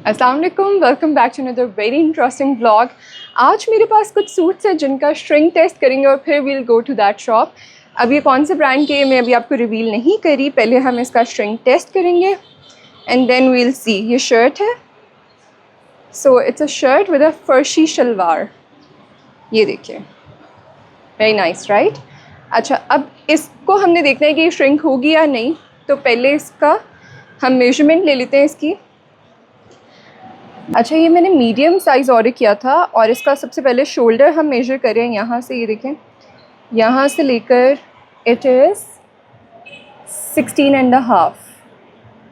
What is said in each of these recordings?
अस्सलाम वालेकुम, welcome back to another very interesting blog. आज मेरे पास कुछ सूट्स हैं जिनका श्रिंक टेस्ट करेंगे और फिर we'll go to that shop. अब ये कौन से ब्रांड के मैं अभी आपको रिवील नहीं करी, पहले हम इसका श्रिंक टेस्ट करेंगे एंड देन वील सी। ये शर्ट है, so it's a shirt with a farshi shalwar. ये देखिए, वेरी नाइस राइट। अच्छा, अब इसको हमने देखना है कि ये श्रिंक होगी या नहीं, तो पहले इसका हम मेजरमेंट ले लेते हैं इसकी। अच्छा, ये मैंने मीडियम साइज़ ऑर्डर किया था और इसका सबसे पहले शोल्डर हम मेजर करें यहाँ से। ये देखें, यहाँ से लेकर इट इज़ 16.5।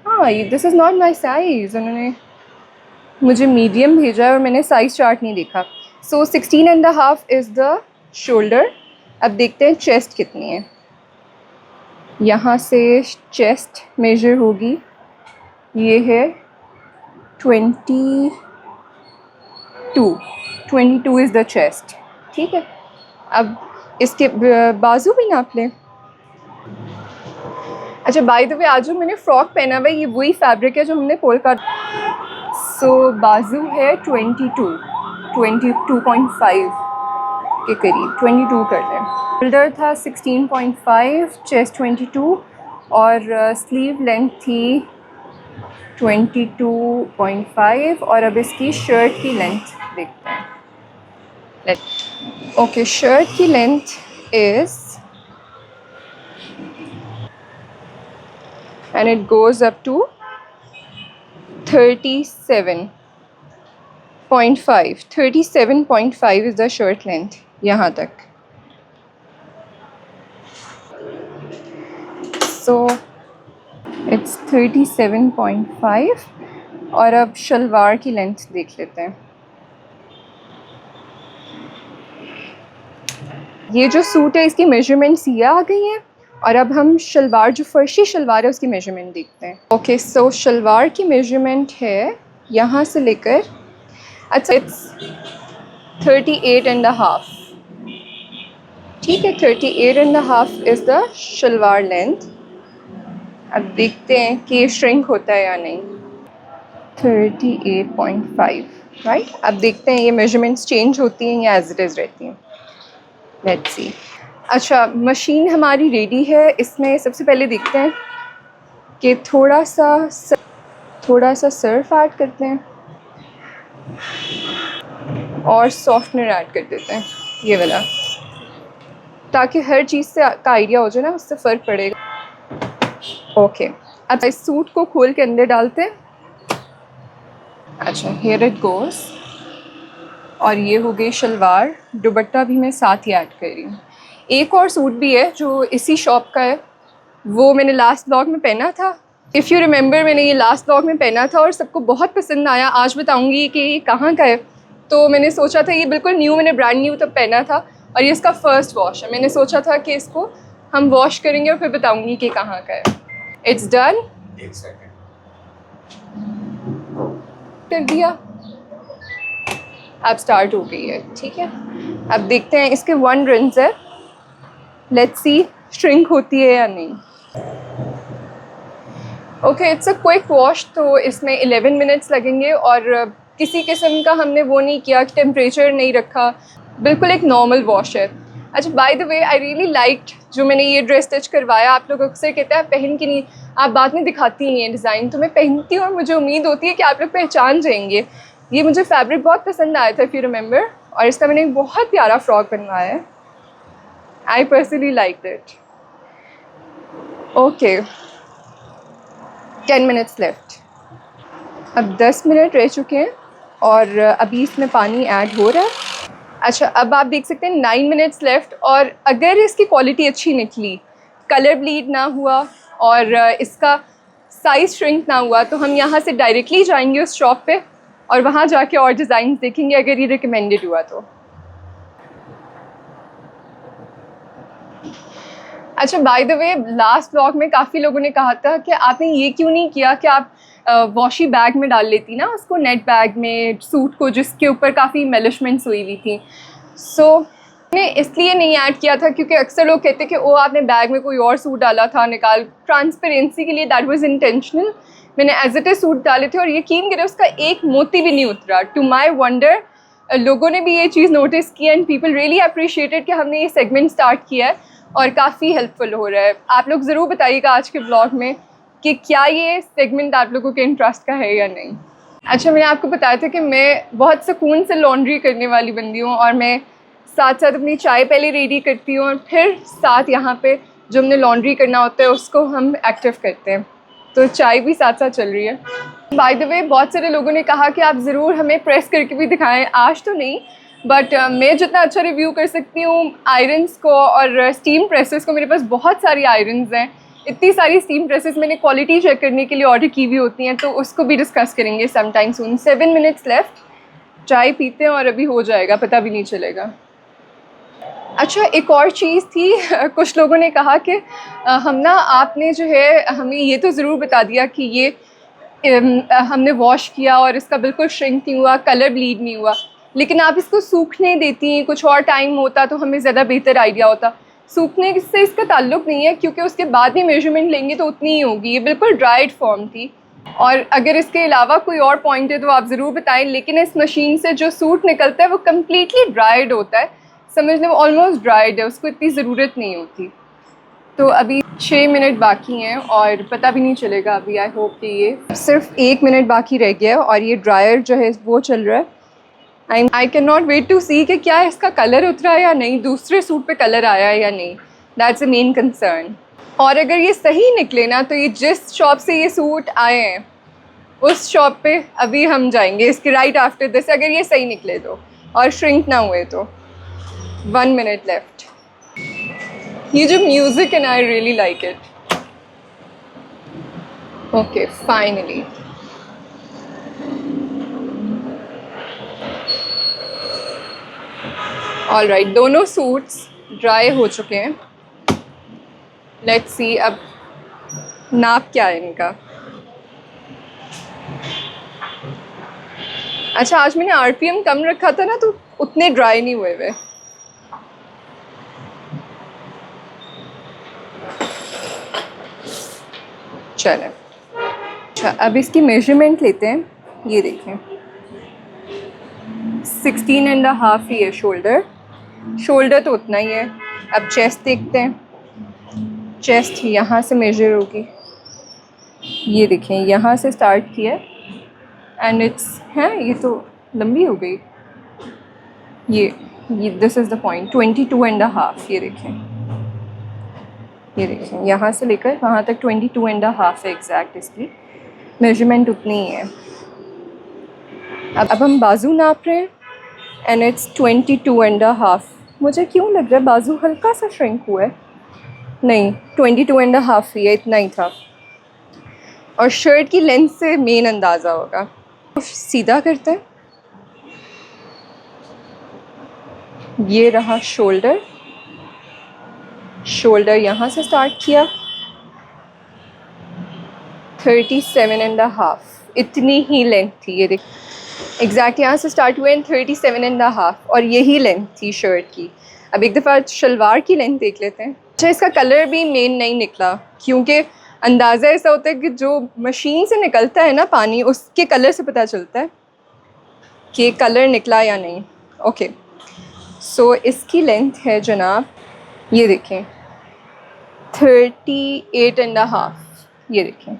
हाँ, this is not my size. उन्होंने मुझे मीडियम भेजा है और मैंने साइज़ चार्ट नहीं देखा। सो 16.5 इज़ द शोल्डर। अब देखते हैं चेस्ट कितनी है। यहाँ से चेस्ट मेजर होगी, ये है 22 इज़ द चेस्ट। ठीक है, अब इसके बाजू भी नाप लें। अच्छा, बाय द वे आज जो मैंने फ़्रॉक पहना हुआ है ये वही फैब्रिक है जो हमने पोलका। सो बाजू है 22.5 के करीब, 22 कर लें। शोल्डर था 16.5, चेस्ट 22 और स्लीव लेंथ थी 22.5। और अब इसकी शर्ट की लेंथ देखते हैं। ओके, शर्ट की length is and it goes up to 37.5. 37.5 is the shirt length यहाँ तक। So it's 37.5। और अब शलवार की लेंथ देख लेते हैं। ये जो सूट है इसकी मेजरमेंट्स ये आ गई हैं और अब हम शलवार, जो फर्शी शलवार है उसकी मेजरमेंट देखते हैं। ओके, सो शलवार की मेजरमेंट है यहाँ से लेकर, अच्छा इट्स 38.5। ठीक है, 38.5 इज़ द शलवार लेंथ। अब देखते हैं कि श्रिंक होता है या नहीं। 38.5 राइट। अब देखते हैं ये मेजरमेंट्स चेंज होती हैं या एज इट इज़ रहती हैं। Let's see. अच्छा, मशीन हमारी रेडी है। इसमें सबसे पहले देखते हैं कि थोड़ा सा सर्फ ऐड करते हैं और सॉफ्टनर ऐड कर देते हैं, ये वाला, ताकि हर चीज़ से का आइडिया हो जाए ना, उससे फ़र्क पड़ेगा। ओके, अब इस सूट को खोल के अंदर डालते हैं। अच्छा, हियर इट गोज़। और ये हो गई शलवार। दुपट्टा भी मैं साथ ही ऐड कर रही हूँ। एक और सूट भी है जो इसी शॉप का है, वो मैंने लास्ट ब्लॉग में पहना था। इफ़ यू रिमेंबर, मैंने ये लास्ट ब्लॉग में पहना था और सबको बहुत पसंद आया। आज बताऊँगी कि ये कहाँ का है। तो मैंने सोचा था, ये बिल्कुल न्यू, मैंने ब्रांड न्यू तब पहना था और ये इसका फ़र्स्ट वॉश है। मैंने सोचा था कि इसको हम वॉश करेंगे और फिर बताऊँगी कि कहाँ का है। It's done. एक सेकंड कर दिया, अब स्टार्ट हो गई है। ठीक है, अब देखते हैं, इसके 1 रिंस है। लेट्स सी श्रिंक होती है या नहीं। Okay, it's a quick wash, तो इसमें 11 मिनट्स लगेंगे और किसी किस्म का हमने वो नहीं किया, टेम्परेचर नहीं रखा, बिल्कुल एक नॉर्मल वॉश है। अच्छा, by the way I really liked जो मैंने ये ड्रेस स्टिच करवाया। आप लोग अक्सर कहते हैं आप पहन के नहीं, आप बाद में दिखाती नहीं है डिज़ाइन, तो मैं पहनती हूँ और मुझे उम्मीद होती है कि आप लोग पहचान जाएंगे। ये मुझे फैब्रिक बहुत पसंद आया था, इफ़ यू रिमेंबर, और इसका मैंने एक बहुत प्यारा फ्रॉक बनवाया है। I personally like it. Okay, 10 minutes left. अब 10 मिनट रह चुके हैं और अभी इसमें पानी ऐड हो रहा है। अच्छा, अब आप देख सकते हैं 9 मिनट्स लेफ्ट। और अगर इसकी क्वालिटी अच्छी निकली, कलर ब्लीड ना हुआ और इसका साइज़ श्रिंक ना हुआ, तो हम यहाँ से डायरेक्टली जाएंगे उस शॉप पे और वहाँ जाके और डिज़ाइन देखेंगे, अगर ये रिकमेंडेड हुआ तो। अच्छा, by the way, last blog में काफ़ी लोगों ने कहा था कि आपने ये क्यों नहीं किया कि आप वॉशी बैग में डाल लेती ना उसको, नेट बैग में, सूट को जिसके ऊपर काफ़ी मेलिशमेंट्स हुई हुई थी। सो मैंने इसलिए नहीं ऐड किया था क्योंकि अक्सर लोग कहते कि ओ आपने बैग में कोई और सूट डाला था निकाल, ट्रांसपेरेंसी के लिए दैट वाज इंटेंशनल मैंने एज इट इज सूट डाले थे और यकीन करें उसका एक मोती भी नहीं उतरा। टू माई वंडर लोगों ने भी ये चीज़ नोटिस की एंड पीपल रियली अप्रिशिएटेड कि हमने ये सेगमेंट स्टार्ट किया है और काफ़ी हेल्पफुल हो रहा है। आप लोग ज़रूर बताइएगा आज के ब्लॉग में कि क्या ये सेगमेंट आप लोगों के इंटरेस्ट का है या नहीं। अच्छा, मैंने आपको बताया था कि मैं बहुत सुकून से लॉन्ड्री करने वाली बंदी हूँ और मैं साथ साथ अपनी चाय पहले रेडी करती हूँ और फिर साथ यहाँ पे जो हमने लॉन्ड्री करना होता है उसको हम एक्टिव करते हैं, तो चाय भी साथ साथ चल रही है। बाय द वे, बहुत सारे लोगों ने कहा कि आप ज़रूर हमें प्रेस करके भी दिखाएं। आज तो नहीं, बट मैं जितना अच्छा रिव्यू कर सकती हूँ आयरन्स को और स्टीम प्रेसेस को, मेरे पास बहुत सारी आयरन्स हैं, इतनी सारी स्टीम प्रेसेस मैंने क्वालिटी चेक करने के लिए ऑर्डर की भी होती हैं, तो उसको भी डिस्कस करेंगे समटाइम सून। 7 मिनट्स लेफ्ट, चाय पीते हैं और अभी हो जाएगा, पता भी नहीं चलेगा। अच्छा, एक और चीज़ थी, कुछ लोगों ने कहा कि हम ना, आपने जो है हमें ये तो ज़रूर बता दिया कि ये हमने वॉश किया और इसका बिल्कुल श्रिंक नहीं हुआ, कलर ब्लीड नहीं हुआ, लेकिन आप इसको सूखने देती, कुछ और टाइम होता तो हमें ज़्यादा बेहतर आइडिया होता। सूखने से इसका ताल्लुक़ नहीं है, क्योंकि उसके बाद भी मेजरमेंट लेंगे तो उतनी ही होगी। ये बिल्कुल ड्राइड फॉर्म थी, और अगर इसके अलावा कोई और पॉइंट है तो आप ज़रूर बताएं। लेकिन इस मशीन से जो सूट निकलता है वो कम्प्लीटली ड्राइड होता है, समझ लें ऑलमोस्ट ड्राइड है, उसको इतनी ज़रूरत नहीं होती। तो अभी 6 मिनट बाकी हैं और पता भी नहीं चलेगा अभी। आई होप कि ये सिर्फ 1 मिनट बाकी रह गया है और ये ड्रायर जो है वो चल रहा है। I can not wait to see कि क्या इसका कलर उतरा है या नहीं, दूसरे सूट पे कलर आया है या नहीं, दैट्स अ मेन कंसर्न। और अगर ये सही निकले ना, तो ये जिस शॉप से ये सूट आए हैं उस शॉप पे अभी हम जाएंगे इसके राइट आफ्टर दिस, अगर ये सही निकले तो और श्रिंक ना हुए तो। 1 मिनट लेफ्ट। ये जो म्यूज़िक है ना, I really like it. Okay, finally all right, दोनों सूट्स ड्राई हो चुके हैं। लेट्स सी अब नाप क्या है इनका। अच्छा, आज मैंने आरपीएम कम रखा था ना, तो उतने ड्राई नहीं हुए हुए। चलें, अच्छा अब इसकी मेजरमेंट लेते हैं। ये देखें 16.5 ही है शोल्डर, शोल्डर तो उतना ही है। अब चेस्ट देखते हैं, चेस्ट यहाँ से मेजर होगी। ये देखें यहाँ से स्टार्ट किया एंड इट्स है, ये तो लंबी हो गई। ये दिस इज़ द पॉइंट, 22.5। ये देखें यहाँ से लेकर वहाँ तक 22.5 है एग्जैक्ट इसकी मेजरमेंट, उतनी ही है। अब हम बाजू नाप रहे हैं एंड इट्स 22.5। मुझे क्यों लग रहा है बाजू हल्का सा श्रिंक हुआ है, नहीं 22.5 ही है, इतना ही था। और शर्ट की लेंथ से मेन अंदाज़ा होगा। सीधा करते हैं, ये रहा शोल्डर, शोल्डर यहाँ से स्टार्ट किया 37.5, इतनी ही लेंथ थी। ये देख एग्जैक्ट यहाँ से स्टार्ट हुए 37.5 और यही लेंथ थी शर्ट की। अब एक दफ़ा शलवार की लेंथ देख लेते हैं। अच्छा, इसका कलर भी मेन नहीं निकला, क्योंकि अंदाज़ा ऐसा होता है कि जो मशीन से निकलता है ना पानी, उसके कलर से पता चलता है कि कलर निकला या नहीं। ओके, सो इसकी लेंथ है जनाब, ये देखें 38.5, ये देखें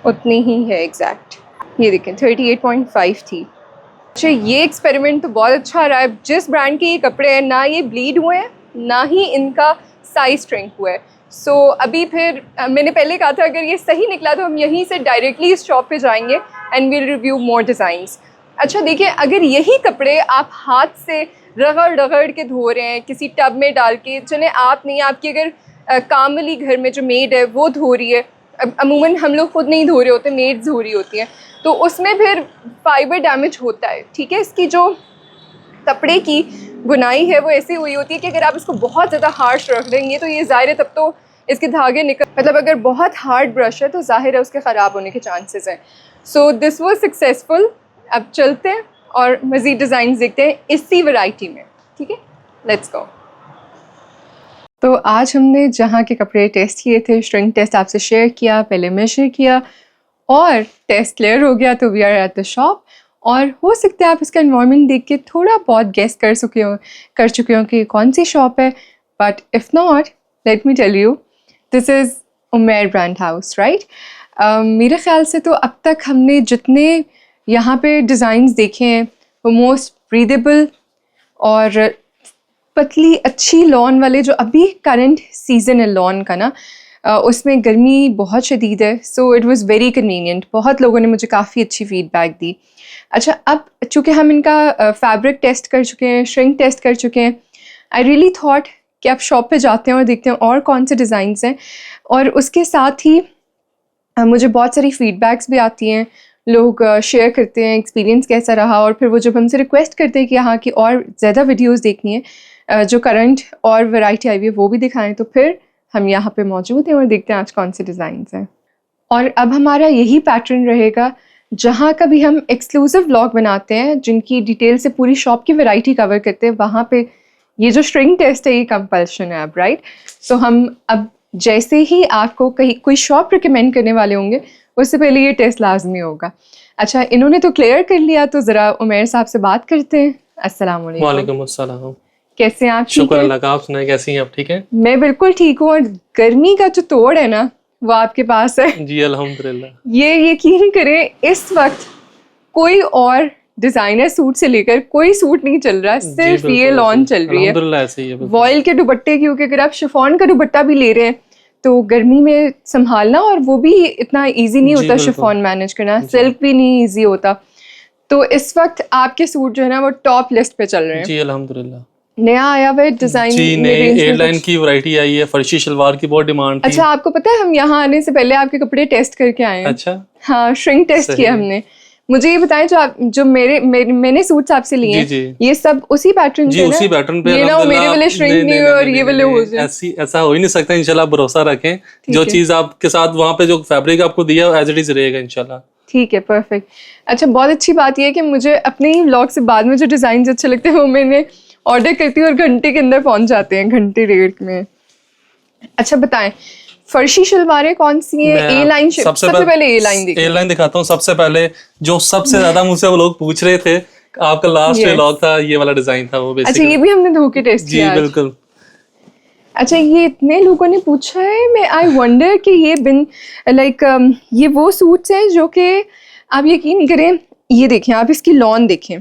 उतनी ही है एग्जैक्ट। ये देखें 38.5 थी। अच्छा, ये एक्सपेरिमेंट तो बहुत अच्छा रहा है। जिस ब्रांड के ये कपड़े हैं, ना ये ब्लीड हुए हैं ना ही इनका साइज श्रिंक हुआ है। सो अभी फिर मैंने पहले कहा था अगर ये सही निकला तो हम यहीं से डायरेक्टली इस शॉप पे जाएंगे and will review more designs. अच्छा देखिए, अगर यही कपड़े आप हाथ से रगड़ रगड़ के धो रहे हैं किसी टब में डाल के, चले आप नहीं, आपकी अगर काम वाली घर में जो मेड है वो धो रही है, अमूमन हम लोग खुद नहीं धो रहे होते, मेड्स धो रही होती हैं, तो उसमें फिर फाइबर डैमेज होता है। ठीक है, इसकी जो कपड़े की बुनाई है वो ऐसी हुई होती है कि अगर आप इसको बहुत ज़्यादा हार्श रख देंगे तो ये ज़ाहिर है तब तो इसके धागे निकल, मतलब अगर बहुत हार्ड ब्रश है तो ज़ाहिर है उसके ख़राब होने के चांसेस हैं। So this was successful. अब चलते हैं और मज़ीद डिज़ाइन देखते हैं इसी वैरायटी में। ठीक है, लेट्स गो। तो आज हमने जहाँ के कपड़े टेस्ट किए थे, श्रिंक टेस्ट आपसे शेयर किया, पहले मेजर किया और टेस्ट क्लियर हो गया, तो we are at the shop. और हो सकता है आप इसका एनवायरनमेंट देख के थोड़ा बहुत गेस कर चुके हो कि कौन सी शॉप है, but if not let me tell you, this is Umer brand house, right. मेरे ख्याल से तो अब तक हमने जितने यहाँ पे डिज़ाइंस देखे हैं वो मोस्ट ब्रीदेबल और पतली अच्छी लॉन वाले, जो अभी करंट सीज़न है लॉन का ना, उसमें गर्मी बहुत शदीद है, so it was very convenient. बहुत लोगों ने मुझे काफ़ी अच्छी फ़ीडबैक दी। अच्छा, अब चूँकि हम इनका फैब्रिक टेस्ट कर चुके हैं, श्रिंक टेस्ट कर चुके हैं, आई रियली थॉट कि आप शॉप पे जाते हैं और देखते हैं और कौन से डिज़ाइंस हैं, और उसके साथ ही मुझे बहुत सारी फ़ीडबैक्स भी आती हैं, लोग शेयर करते हैं एक्सपीरियंस कैसा रहा, और फिर वो जब हमसे रिक्वेस्ट करते हैं कि यहाँ की और ज़्यादा वीडियोस देखनी है, जो करंट और वैरायटी आई हुई है वो भी दिखाएं, तो फिर हम यहाँ पे मौजूद हैं और देखते हैं आज कौन से डिज़ाइंस हैं। और अब हमारा यही पैटर्न रहेगा, जहाँ का भी हम एक्सक्लूसिव व्लॉग बनाते हैं जिनकी डिटेल से पूरी शॉप की वैरायटी कवर करते हैं, वहाँ पे ये जो श्रिंक टेस्ट है ये कंपल्शन है अब, राइट। सो हम अब जैसे ही आपको कहीं कोई शॉप रिकमेंड करने वाले होंगे, उससे पहले ये टेस्ट लाजमी होगा। अच्छा, इन्होंने तो क्लियर कर लिया, तो ज़रा उमेर साहब से बात करते हैं। अस्सलाम वालेकुम। वालेकुम अस्सलाम। कैसे हैं आप? शुक्र अल्लाह का, आप सुनाए कैसी हैं आप? ठीक है, मैं बिल्कुल ठीक हूँ, और गर्मी का जो तोड़ है ना वो आपके पास है। जी अल्हम्दुलिल्लाह। ये यकीन करें, इस वक्त कोई और डिजाइनर सूट से लेकर कोई सूट नहीं चल रहा, सिर्फ ये लॉन चल रही है। अल्हम्दुलिल्लाह ऐसे ही है। वॉयल के दुपट्टे, क्योंकि अगर आप शिफॉन का दुपट्टा भी ले रहे हैं तो गर्मी में संभालना, और वो भी इतना इजी नहीं होता शिफॉन मैनेज करना, सिल्क भी नहीं इजी होता। तो इस वक्त आपके सूट जो है ना वो टॉप लिस्ट पे चल रहे हैं। जी अल्हम्दुलिल्लाह। नया आया हुआ डिजाइन, जी नए एयरलाइन की वैरायटी आई है, फर्शी शलवार की बहुत डिमांड थी। अच्छा, आपको पता है हम यहाँ आने से पहले आपके कपड़े टेस्ट करके आए हैं। अच्छा, हाँ, श्रिंक टेस्ट किया हमने। मुझे ये बताएं, जो मैंने सूट्स आपसे लिए हैं, ये सब उसी पैटर्न जी उसी पैटर्न पे। ये ना मेरे वाले श्रिंक नहीं हुए और ये वाले हो जाए, ऐसा हो ही नहीं सकता। इंशाल्लाह भरोसा रखें, जो चीज आपके साथ वहाँ पे जो फैब्रिक आपको दिया एज इट इज रहेगा इंशाल्लाह। ठीक है, परफेक्ट। अच्छा, बहुत अच्छी बात यह है कि मुझे अपने ही व्लॉग से बाद में जो डिजाइन अच्छे लगते हैं वो मैंने ऑर्डर करती हूँ और घंटे के अंदर पहुंच जाते हैं, घंटे रेट में। अच्छा बताएं, फर्शी शलवारें कौन सी हैं? ए लाइन, सबसे पहले ए लाइन दिखाता हूँ। सबसे पहले जो सबसे ज्यादा मुझसे वो लोग पूछ रहे थे, आपका लास्ट व्लॉग था, ये वाला डिजाइन था वो बेसिकली। अच्छा, ये भी हमने धो के टेस्ट किया। जी बिल्कुल। अच्छा, ये इतने लोगों ने पूछा है, मैं आई वंडर कि ये ये वो सूट्स हैं जो कि आप यकीन करें, ये देखें आप, इसकी लॉन देखें,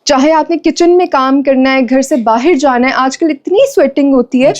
चाहे आपने किचन में काम करना है, घर से बाहर जाना है, आजकल इतनी स्वेटिंग होती है,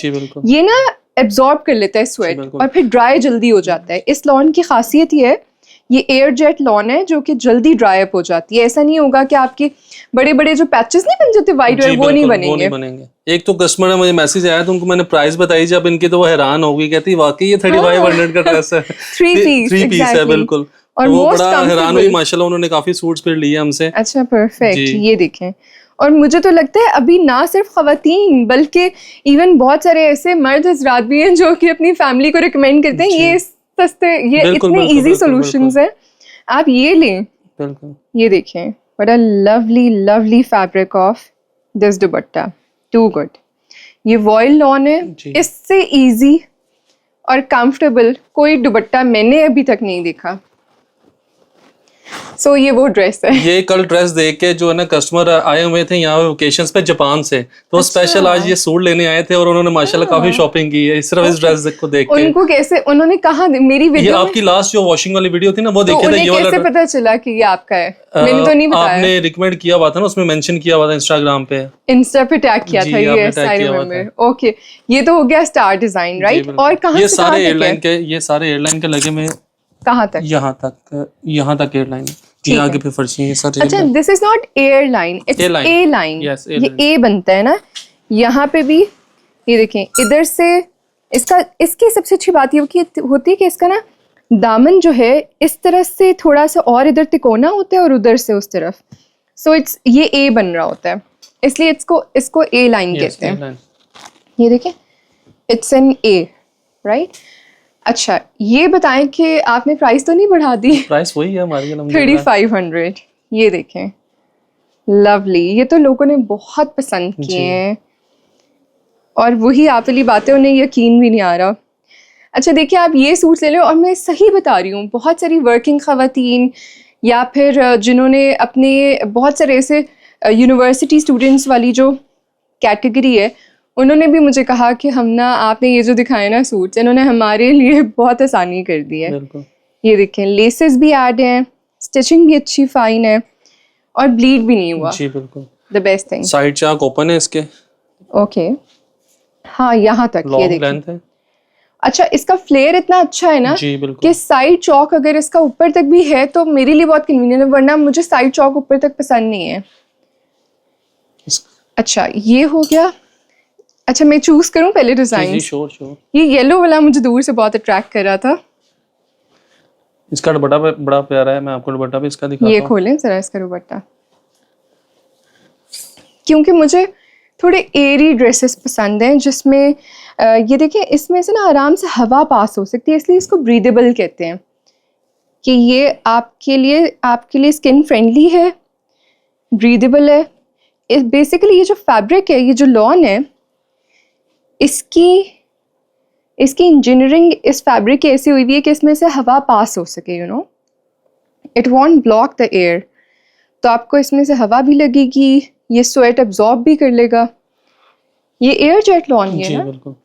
ये ना एब्जॉर्ब कर लेता है स्वेट और फिर ड्राई जल्दी हो जाता है। इस लॉन की खासियत ये है, ये एयर जेट लॉन है जो कि जल्दी ड्राई अप हो जाती है। ऐसा नहीं होगा कि आपके बड़े बड़े जो पैचेस नहीं बन जाते वाइट वाइट, वो नहीं बनेंगे। एक तो कस्टमर ने मुझे मैसेज आया तो उनको मैंने प्राइस बताई जब इनकी, तो वो हैरान हो गई, कहती वाकई ये 3500 का ड्रेस है, 3 पीस है बिल्कुल। और वो बड़ा हैरान हुई, माशाल्लाह उन्होंने काफी सूट्स फिर लिए हमसे। अच्छा, परफेक्ट। ये देखें, और मुझे तो लगता है अभी ना सिर्फ खवातीन बल्कि इवन बहुत सारे ऐसे मर्द हजरात भी हैं जो कि अपनी फैमिली को रिकमेंड करते हैं, ये सस्ते, ये इतने इजी सॉल्यूशंस हैं, आप ये लें। ये देखें, what a lovely lovely fabric of this dupatta, too good. ये वॉयल लॉन है, इससे इजी और कंफर्टेबल कोई दुपट्टा मैंने अभी तक नहीं देखा। सो ये वो ड्रेस है। ये कल ड्रेस देख के जो है ना कस्टमर आए हुए थे यहाँ वेकेशंस पे जापान से, तो अच्छा, स्पेशल आज ये सूट लेने आए थे और उन्होंने माशाल्लाह काफी शॉपिंग की है सिर्फ इस ड्रेस को देख के। उनको कैसे, उन्होंने कहा मेरी वीडियो, ये आपकी लास्ट जो वॉशिंग वाली वीडियो थी ना वो देखे थे, ये वाला कैसे पता चला कि ये आपका है? मैंने तो नहीं बताया। आपने रिकमेंड किया हुआ था ना, उसमें मेंशन किया हुआ था इंस्टाग्राम पे, इंस्टा पे टैग किया था। Yes, I remember. ओके, ये तो हो गया स्टार डिजाइन, राइट। और कहां से, ये सारे एयरलाइन के लगे में कहां तक? यहाँ तक एयरलाइन, ये आगे पे फर्शी है सर। अच्छा, this is not airline, it's a line. ये ए बनता है ना, यहाँ पे भी ये देखें, इधर से इसकी सबसे अच्छी बात ये होती है कि इसका ना दामन जो है इस तरह से थोड़ा सा और इधर तिकोना होता है और उधर से उस तरफ, सो इट्स ये ए बन रहा होता है, इसलिए इसको ए लाइन कहते हैं। ये देखें, इट्स एन ए, राइट। अच्छा, ये बताएं कि आपने प्राइस तो नहीं बढ़ा दी? प्राइस वही है हमारी, 3500। ये देखें, लवली, ये तो लोगों ने बहुत पसंद किए हैं। और वही आप वाली बातें उन्हें यकीन भी नहीं आ रहा। अच्छा देखिए, आप ये सूट ले लो, और मैं सही बता रही हूँ, बहुत सारी वर्किंग ख़वातीन या फिर जिन्होंने अपने बहुत सारे ऐसे यूनिवर्सिटी स्टूडेंट्स वाली जो कैटेगरी है, उन्होंने भी मुझे कहा कि हम ना, आपने ये जो दिखाए ना सूट्स, इन्होंने हमारे लिए बहुत आसानी कर दी है। ये देखें, लेसेस भी ऐड हैं, स्टिचिंग भी अच्छी फाइन है, और ब्लीड भी नहीं हुआ। जी बिल्कुल, द बेस्ट थिंग। साइड चाक ओपन है इसके। ओके, हाँ यहाँ तक ये देखिए। अच्छा, इसका फ्लेयर इतना अच्छा है ना कि साइड चौक अगर इसका ऊपर तक भी है तो मेरे लिए बहुत कन्वीनियंट है, वरना मुझे साइड चौक ऊपर तक पसंद नहीं है। अच्छा ये हो गया। अच्छा मैं चूज करूं पहले डिजाइन? श्योर। ये येलो वाला मुझे दूर से बहुत अट्रैक्ट कर रहा था। इसका दुपट्टा बड़ा प्यारा है, मैं आपको दुपट्टा भी इसका दिखाता हूं। ये खोलें जरा इसका दुपट्टा, क्योंकि मुझे थोड़े एरी ड्रेसेस पसंद हैं जिसमें ये देखिए, इसमें से ना आराम से हवा पास हो सकती है, इसलिए इसको ब्रीदेबल कहते हैं कि ये आपके लिए स्किन फ्रेंडली है, ब्रीदेबल है। बेसिकली ये जो फैब्रिक है, ये जो लॉन है, इसकी इंजीनियरिंग इस फैब्रिक की ऐसी हुई हुई है कि इसमें से हवा पास हो सके, you know, it won't block the air. तो आपको इसमें से हवा भी लगेगी, ये स्वेट एब्जॉर्ब भी कर लेगा। ये एयर जेट लॉन है ना, बिल्कुल।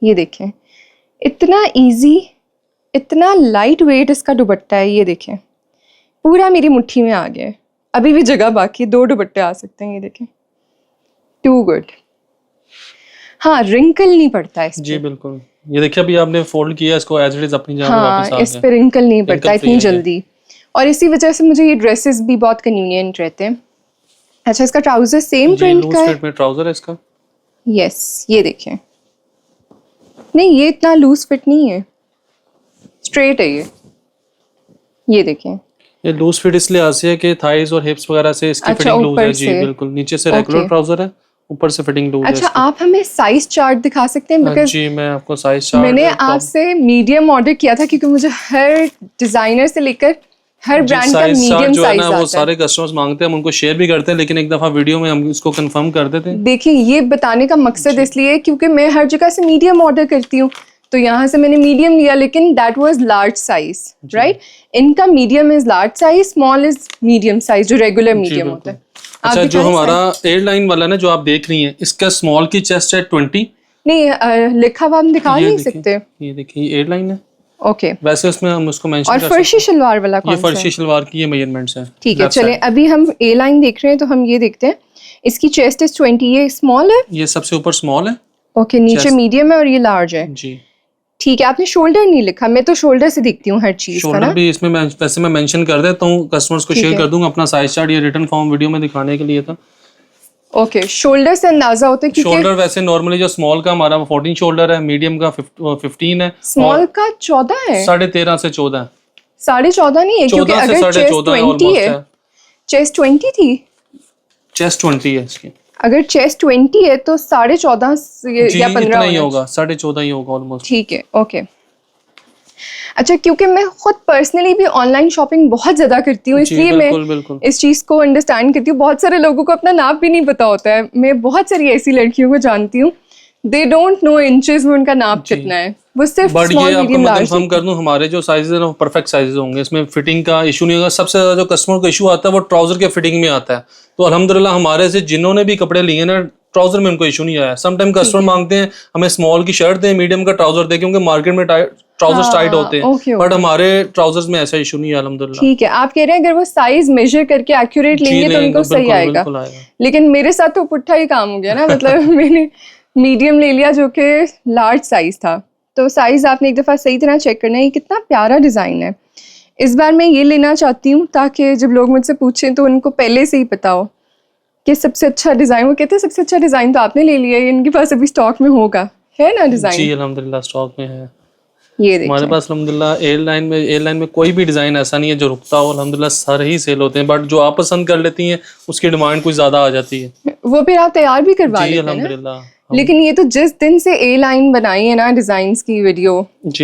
ये देखें, इतना इजी, इतना लाइट वेट इसका दुपट्टा है। ये देखें, पूरा मेरी मुट्ठी में आ गया है, अभी भी जगह बाकी, 2 दुपट्टे आ सकते हैं। ये देखें, टू गुड। हाँ, रिंकल नहीं पड़ता है इस जी बिल्कुल। ये देखिए, अभी आपने फोल्ड किया इसको एज इट इज अपनी जगह वापस आ गया। इस पे रिंकल नहीं पड़ता इतनी जल्दी, और इसी वजह से मुझे ये ड्रेसेस भी बहुत कन्वीनियंट रहते हैं। अच्छा, इसका ट्राउजर सेम प्रिंट का है? फिट में ट्राउजर है इसका। यस, ये देखें, नहीं ये इतना लूज फिट नहीं है, स्ट्रेट है ये देखें। ये लूज फिट इसलिए आती है कि थाइज और हिप्स वगैरह से इसकी फिटिंग लूज है। जी बिल्कुल, नीचे से रेगुलर ट्राउजर है, ऊपर से फिटिंग लूज है। अच्छा, आप हमें साइज चार्ट दिखा सकते हैं? बिकॉज़ जी मैं आपको साइज चार्ट, मैंने आपसे मीडियम ऑर्डर किया था, क्योंकि मुझे हर डिजाइनर से लेकर हर ब्रांड का मीडियम साइज आता है। वो सारे कस्टमर्स मांगते हैं, हम उनको शेयर भी करते हैं, लेकिन एक दफा वीडियो में हम इसको कंफर्म कर देते हैं। देखिए, ये बताने का मकसद इसलिए क्योंकि मैं हर जगह से मीडियम ऑर्डर करती हूँ, तो यहाँ से मैंने मीडियम लिया, लेकिन that was large size, right? इनका medium is large size, small is medium size, जो रेगुलर मीडियम होता है। अच्छा, जो हमारा एयरलाइन वाला ना जो आप देख रही हैं, इसका स्मॉल की चेस्ट है 20। नहीं, लिखा हुआ हम दिखा नहीं सकते। ये देखिए, एयरलाइन है। ओके, वैसे उसमें हम उसको मेंशन और फर्शी शलवार वाला कौन सा है? ये फर्शी शलवार की ये मेजरमेंट्स हैं। ठीक है, चलें अभी हम ए लाइन देख रहे हैं, तो हम ये देखते हैं। इसकी चेस्ट इज 20, ये स्मॉल है? ये सबसे ऊपर स्मॉल है। ओके, नीचे मीडियम है और ये लार्ज है। जी ठीक है, आपने शोल्डर नहीं लिखा, मैं तो शोल्डर से देखती हूँ हर चीज। शोल्डर भी इसमें वैसे मैं मेंशन कर देता हूँ, कस्टमर्स को शेयर कर दूंगा अपना साइज चार्ट, ये रिटर्न फॉर्म वीडियो में दिखाने के लिए था। ओके, शोल्डर से अंदाजा होता है कि शोल्डर वैसे नॉर्मली जो स्मॉल का हमारा 14 शोल्डर है, मीडियम का 15 है, स्मॉल का 14 है, 13.5 से 14 है। 14.5 नहीं है, क्योंकि अगर चेस्ट 20 है, चेस्ट 20 थी, चेस्ट 20 है इसकी। अगर चेस्ट 20 है तो 14.5 या 15 ही होगा, 14.5 ही होगा ऑलमोस्ट। ठीक है, ओके। अच्छा, क्योंकि मैं खुद पर्सनली भी ऑनलाइन शॉपिंग बहुत ज़्यादा करती हूँ, इसलिए मैं इस चीज़ को अंडरस्टैंड करती हूँ। बहुत सारे लोगों को अपना नाप भी नहीं पता होता है। मैं बहुत सारी ऐसी लड़कियों को जानती हूँ, दे डोंट नो इंचेस में उनका नाप कितना है, वो सिर्फ स्मॉल मीडियम लार्ज। कंफर्म कर दूं, हमारे जो साइजेस हैं वो परफेक्ट साइजेस होंगे, इसमें फिटिंग का इशू नहीं होगा। सबसे ज़्यादा जो कस्टमर को इशू आता है वो ट्राउजर के फिटिंग में आता है। तो अल्हम्दुलिल्लाह हमारे से जिन्होंने भी कपड़े लिए ना, ट्राउजर में उनको इशू नहीं आया। सम टाइम कस्टमर मांगते हैं हमें स्मॉल की शर्ट दें, मीडियम का ट्राउजर दें, क्योंकि मार्केट में ट्राउजर्स टाइट होते हैं, बट हमारे ट्राउजर्स में ऐसा इशू नहीं है अल्हम्दुलिल्लाह। ठीक है, आप कह रहे हैं अगर वो साइज मेजर करके एक्यूरेट लेंगे तो उनको सही आएगा। लेकिन मेरे साथ तो पुट्ठा ही काम हो गया ना, मतलब मैंने मीडियम ले लिया जो कि लार्ज साइज था। तो साइज आपने एक दफ़ा सही तरह चेक करना है। ये कितना प्यारा डिज़ाइन है। इस बार मैं ये लेना चाहती हूँ ताकि जब लोग मुझसे पूछें तो उनको पहले से ही पता हो कि सबसे अच्छा डिज़ाइन, वो कहते हैं सबसे अच्छा डिज़ाइन तो आपने ले लिया है, इनके पास अभी स्टॉक में होगा, है ना डिज़ाइन? जी अल्हम्दुलिल्लाह स्टॉक में है। ये देखिए, हमारे पास अल्हम्दुलिल्लाह एयरलाइन में कोई भी डिज़ाइन ऐसा नहीं है जो रुकता हो। अल्हम्दुलिल्लाह सारे ही सेल होते हैं, बट जो आप पसंद कर लेती हैं उसकी डिमांड कुछ ज़्यादा आ जाती है, वो फिर आप तैयार भी करवा लेते हैं अल्हम्दुलिल्लाह। लेकिन ये तो जिस दिन से ए लाइन बनाई है ना डिजाइन्स की वीडियो,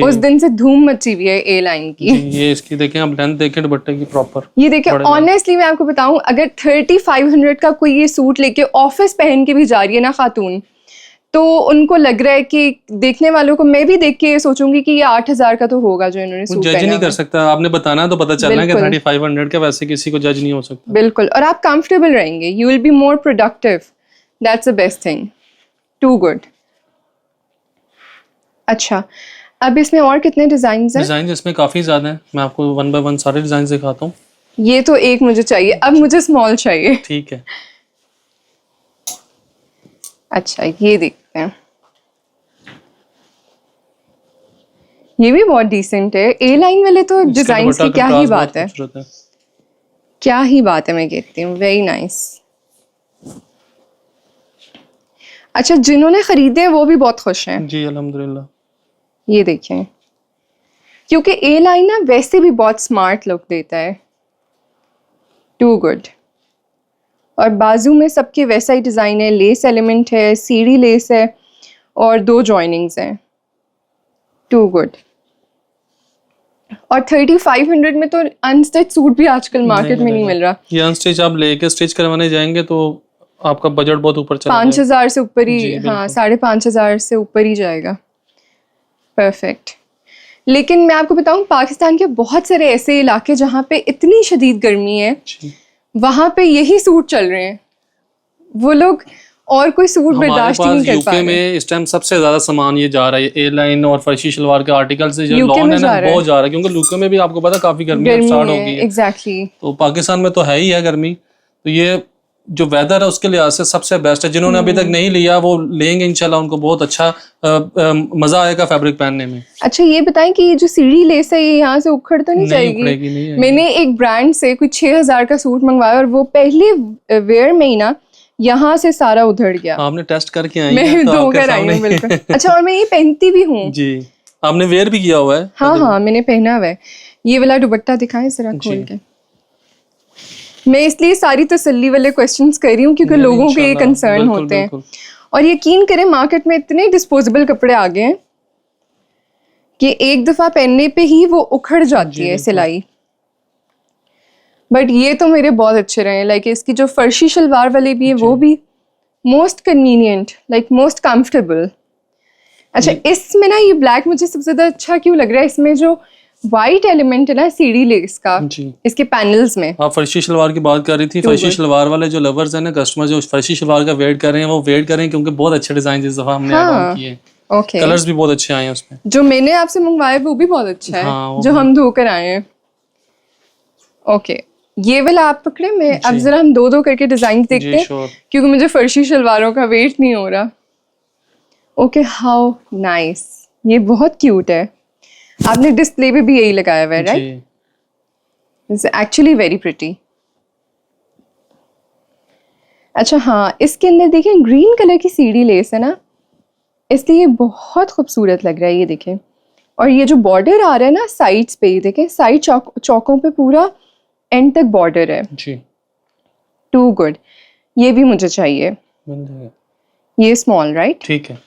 उस दिन से धूम मची हुई है ए लाइन की। ये इसकी देखें आप, लेंथ देखें दुपट्टे की प्रॉपर। ये देखें, ऑनेस्टली मैं आपको बताऊं, अगर 3500 का कोई ये सूट लेके ऑफिस पहन के भी जा रही है ना खातून, तो उनको लग रहा है कि देखने वालों को, मैं भी देख के सोचूंगी कि ये 8,000 का तो होगा जो इन्होंने सूट जज पहना नहीं हुआ कर है। सकता, आपने बताना है तो पता चलना है कि बिल्कुल। 3500 का, वैसे किसी को जज नहीं हो सकता। बिल्कुल, और आप कंफर्टेबल रहेंगे, you will be more productive, that's the best thing, too good. अच्छा, अब इसमें और कितने डिजाइन हैं? डिजाइन इसमें काफी ज्यादा हैं, मैं आपको वन बाय वन सारे डिजाइन दिखाता हूँ। ये तो एक मुझे चाहिए, अब मुझे स्मॉल चाहिए। ठीक है। अच्छा, ये देखते हैं, ये भी बहुत डिसेंट है। ए लाइन वाले तो इसके डिजाइन दुपट्टा की का क्या ही काज बात बहुत है, खूबसूरत है। क्या ही बात है, मैं कहती हूँ, वेरी नाइस। अच्छा, जिन्होंने खरीदे हैं वो भी बहुत खुश हैं। जी अल्हम्दुलिल्लाह। ये देखें, क्योंकि ए लाइन ना वैसे भी बहुत स्मार्ट लुक देता है, टू गुड। और बाजू में सबके वैसा ही डिज़ाइन है, लेस एलिमेंट है, सीढ़ी लेस है और 2 जॉइनिंग्स हैं, टू गुड। और 3500 में तो अनस्टिच सूट भी आजकल मार्केट में नहीं मिल रहा। ये अनस्टिच आप लेके स्टिच करवाने जाएंगे तो आपका बजट बहुत ऊपर चला जाएगा। 5,000 से ऊपर ही, जी, हाँ, बिल्कुल। 5,500 से ऊपर ही जाएगा। परफेक्ट। लेकिन मैं आपको बताऊं, पाकिस्तान के बहुत सारे ऐसे इलाके जहाँ पे इतनी शदीद गर्मी है, जी। वहाँ पे यही सूट चल रहे हैं। वो लोग और कोई सूट हमारे बर्दाश्त ही पास नहीं कर पा यूके रहे। में इस टाइम सबसे ज्यादा सामान ये जा रहा है, ए लाइन और फर्शी शलवार के आर्टिकल से जो यूके लॉन में है ना, जा रहा है। बहुत जा रहा है, क्योंकि यूके में भी आपको पता काफी गर्मी अब गर्मी स्टार्ट हो है, गई है। एग्जैक्टली। तो पाकिस्तान में तो है ही है गर्मी, तो ये जो वेदर है उसके लिहाज से सबसे बेस्ट है। जिन्होंने अभी तक नहीं लिया वो लेंगे इंशाल्लाह, उनको बहुत अच्छा मजा आएगा फैब्रिक पहनने में। अच्छा, ये बताएं कि ये जो सीढ़ी लेस है, ये यहाँ से उखड़ तो नहीं जाएगी? उखड़ेगी, नहीं आएगी। मैंने एक ब्रांड से कुछ 6,000 का सूट मंगवाया और वो पहले वेयर में ही ना यहाँ से सारा उधड़ गया। आपने टेस्ट करके आई मैं हैं तो आपके धोकर आई हूँ, सामने। बिल्कुल। अच्छा, और मैं ये पहनती भी हूँ। जी, आपने वेयर भी किया हुआ है? हाँ हाँ, मैंने पहना हुआ है। ये वाला दुपट्टा दिखाएं जरा खोल के। मैं इसलिए सारी तसल्ली वाले क्वेश्चंस कर रही हूँ क्योंकि लोगों के ये कंसर्न होते हैं। और यकीन करें, मार्केट में इतने डिस्पोजेबल कपड़े आ गए हैं कि एक दफा पहनने पे ही वो उखड़ जाती है सिलाई। बट ये तो मेरे बहुत अच्छे रहे, लाइक इसकी जो फर्शी शलवार वाले भी है वो भी most convenient, like most comfortable. अच्छा, इसमें ना ये ब्लैक मुझे सबसे ज्यादा अच्छा क्यों लग रहा है, इसमें जो वाइट एलिमेंट है ना सीढ़ी लेस का, इसके पैनल्स में। आप फर्शी शलवार की बात कर रही थी, फर्शी शलवार वाले जो लवर्स हैं ना, कस्टमर जो फर्शी शलवार का वेट कर रहे हैं वो वेट करें, क्योंकि बहुत अच्छे डिजाइन इस दफा हमने ऐड ऑन किए। ओके, कलर्स भी बहुत अच्छे आए हैं उसमें। जो मैंने आपसे मंगवाया वो भी बहुत अच्छा है। हाँ, जो हम धोकर आए हैं। ओके, ये वाला आप पकड़े, मैं अब जरा हम दो दो करके डिजाइन देखते हैं क्योंकि मुझे फर्शी शलवारों का वेट नहीं हो रहा। ओके, हाउ नाइस, ये बहुत क्यूट है। आपने डिस्प्ले पे भी यही लगाया हुआ है, right? It's actually very pretty. अच्छा हाँ, इसके अंदर देखें ग्रीन कलर की सीढ़ी लेस है ना, इसलिए ये बहुत खूबसूरत लग रहा है। ये देखें, और ये जो बॉर्डर आ रहा है ना साइड्स पे, ये देखें साइड चौकों पे पूरा एंड तक बॉर्डर है जी। टू गुड, ये भी मुझे चाहिए। ये स्मॉल, राइट? ठीक है,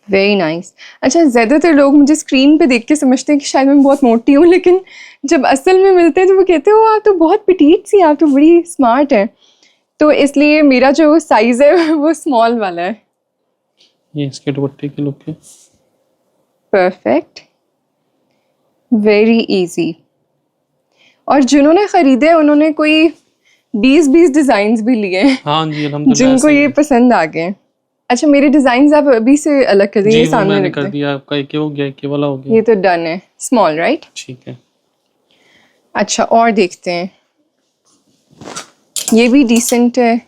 वेरी नाइस। अच्छा, ज़्यादातर लोग मुझे स्क्रीन पे देख के समझते हैं कि शायद मैं बहुत मोटी हूँ, लेकिन जब असल में मिलते हैं तो वो कहते हो आप तो बहुत पिटीट सी, आप तो बड़ी स्मार्ट है। तो इसलिए मेरा जो साइज़ है वो स्मॉल वाला है। ये इसके दुपट्टे की लुक है। Perfect, very easy. और जिन्होंने ख़रीदे उन्होंने कोई 20-20 डिज़ाइंस भी लिए हैं। हाँ जी, अल्हम्दुलिल्लाह, जिनको ये पसंद आ गए। अच्छा, मेरे डिजाइन आप अभी से अलग कर दिए, सामने मैंने कर दिया। आपका एक हो गया, एक वाला हो गया। ये तो डन है, स्मॉल, राइट? ठीक है। अच्छा, और देखते हैं, ये भी डिसेंट है।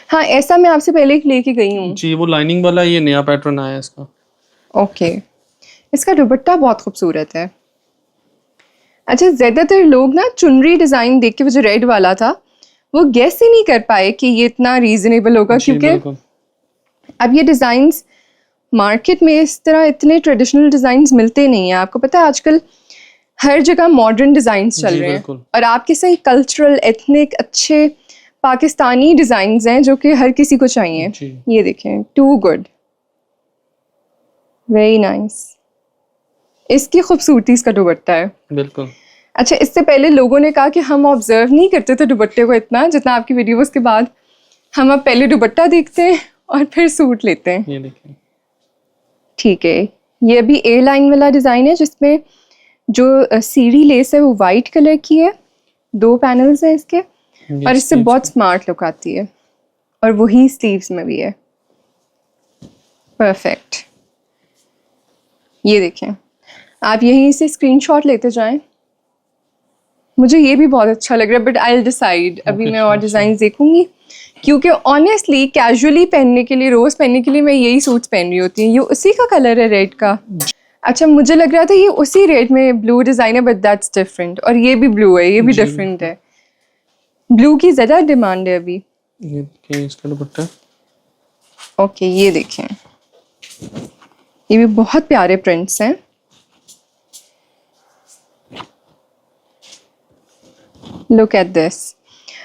हाँ, ऐसा मैं आपसे पहले एक लेके गई हूँ जी, वो लाइनिंग वाला, ये नया पैटर्न आया है इसका। ओके, इसका दुपट्टा बहुत खूबसूरत है। अच्छा, ज्यादातर लोग ना चुनरी डिजाइन देख के, वो जो रेड वाला था, वो गेस ही नहीं कर पाए कि ये इतना रीजनेबल होगा, क्योंकि अब ये डिजाइन्स मार्केट में इस तरह इतने ट्रेडिशनल डिजाइन्स मिलते नहीं हैं। आपको पता है आजकल हर जगह मॉडर्न डिजाइन्स चल रहे हैं, और आपके सही कल्चरल एथनिक अच्छे पाकिस्तानी डिजाइन्स हैं जो कि हर किसी को चाहिए। ये देखें, टू गुड, वेरी नाइस। इसकी खूबसूरती इसका दुपट्टा है। बिल्कुल। अच्छा, इससे पहले लोगों ने कहा कि हम ऑब्जर्व नहीं करते थे दुपट्टे को इतना जितना आपकी वीडियोस के बाद हम अब पहले दुपट्टा देखते हैं और फिर सूट लेते हैं। ये देखिए, ठीक है, ये अभी ए लाइन वाला डिज़ाइन है जिसमें जो सीढ़ी लेस है वो वाइट कलर की है, 2 पैनल्स हैं इसके और इससे बहुत स्मार्ट लुक आती है और वही स्लीव्स में भी है। परफेक्ट। ये देखें, आप यहीं से स्क्रीनशॉट लेते जाएं। मुझे ये भी बहुत अच्छा लग रहा है, बट आई विल डिसाइड, अभी मैं और डिज़ाइन देखूंगी, क्योंकि ऑनेस्टली कैजुअली पहनने के लिए, रोज़ पहनने के लिए मैं यही सूट्स पहन रही होती हूँ। ये उसी का कलर है, रेड का। अच्छा, मुझे लग रहा था ये उसी रेड में ब्लू डिज़ाइन है, बट दैट्स डिफरेंट। और ये भी ब्लू है, ये भी डिफरेंट है। ब्लू की ज़्यादा डिमांड है अभी। ये देखिए इसका दुपट्टा। ओके, ये देखें, ये भी बहुत प्यारे प्रिंट्स हैं। Look at this.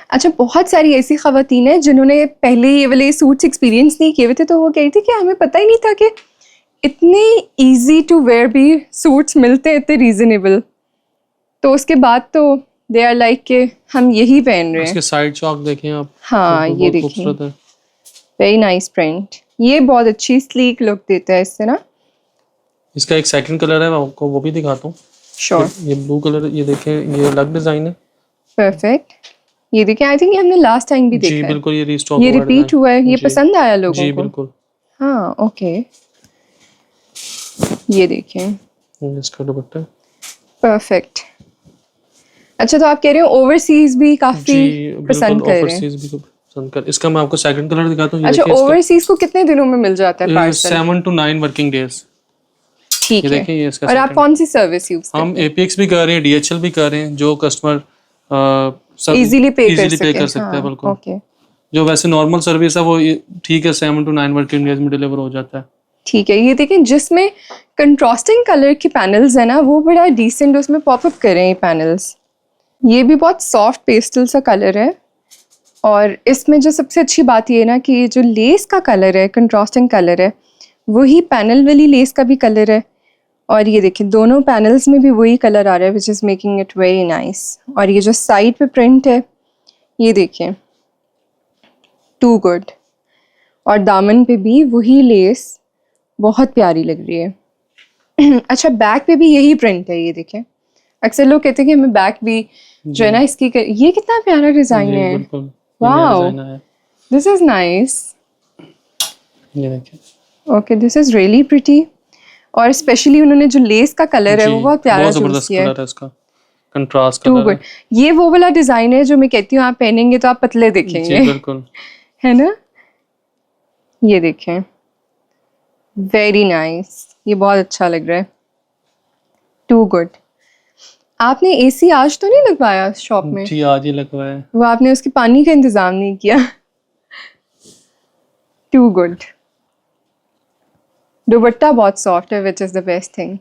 अच्छा, बहुत सारी ऐसी ख़वातीन हैं जिन्होंने पहले ये वाले सूट्स एक्सपीरियंस नहीं किए हुए थे, तो वो कह रही थी कि हमें पता ही नहीं था कि इतने इजी टू वेयर भी सूट्स मिलते हैं, इतने रीज़नेबल। तो उसके बाद तो दे आर लाइक के हम यही पहन रहे हैं। इसके साइड चौक देखें आप। हाँ, ये देखिए, वेरी नाइस प्रिंट। ये बहुत अच्छी स्लीक लुक देता है इससे ना। इसका एक सेकंड कलर है, मैं आपको वो भी दिखाता हूँ। श्योर। ये ब्लू कलर, ये देखें, ये अलग डिजाइन है। परफेक्ट। ये देखें, आई थिंक ये हमने लास्ट टाइम भी देखा जी है। बिल्कुल, ये रीस्टॉक ये रिपीट हुआ है। ये जी। पसंद आया लोगों जी को? बिल्कुल। हाँ, ओके। ये देखें, इसका दुपट्टा। परफेक्ट। अच्छा, तो आप कह रहे हो ओवरसीज भी काफी पसंद कर रहे हैं? ओवरसीज भी पसंद कर। इसका मैं आपको सेकंड कलर दिखाता हूँ। अच्छा, ओवरसीज को कितने दिनों में मिल जाता है पार्सल? 7 to 9 working days. ठीक ये है। देखिए, ये इसका और आप कौन सी सर्विस यूज करते हम APX भी कर रहे हैं, DHL भी कर रहे हैं, जो कस्टमर इजीली पे कर सकते हैं। बिल्कुल। ओके, जो वैसे नॉर्मल सर्विस है वो ठीक है, 7 to 9 वर्किंग डेज में डिलीवर हो जाता है। ठीक है। ये देखें, जिसमें कंट्रास्टिंग कलर की पैनल्स है ना, वो बड़ा डिसेंट उसमें पॉपअप कर रहे हैं पैनल्स। ये भी बहुत सॉफ्ट पेस्टल सा कलर है और इसमें जो सबसे अच्छी बात ये है ना कि ये जो लेस का कलर है, कंट्रास्टिंग कलर है, वही पैनल वाली लेस का भी कलर है। और ये देखिए, दोनों पैनल्स में भी वही कलर आ रहा है, which is making it very nice. और ये जो साइड पे प्रिंट है, ये देखिए, टू गुड। और दामन पे भी वही लेस, बहुत प्यारी लग रही है। अच्छा, बैक पे भी यही प्रिंट है। ये देखें, अक्सर लोग कहते हैं कि हमें बैक भी जो है ना इसकी ये कितना प्यारा डिजाइन है। Wow, this is nice. ये देखिए, okay, this is really pretty. और स्पेशली उन्होंने जो लेस का कलर है वो बहुत प्यारा चूज किया है। इसका कंट्रास्ट कलर टू गुड। ये वो वाला डिजाइन है जो मैं कहती हूँ आप पहनेंगे तो आप पतले दिखेंगे। जी बिल्कुल, है ना। ये देखें, वेरी नाइस। ये बहुत अच्छा लग रहा है। Too good. आपने AC आज तो नहीं लगवाया शॉप में? जी आज ही लगवाया है। वो आपने उसके पानी का इंतजाम नहीं किया। To good. दुपट्टा बहुत सॉफ्ट है, which is the best thing.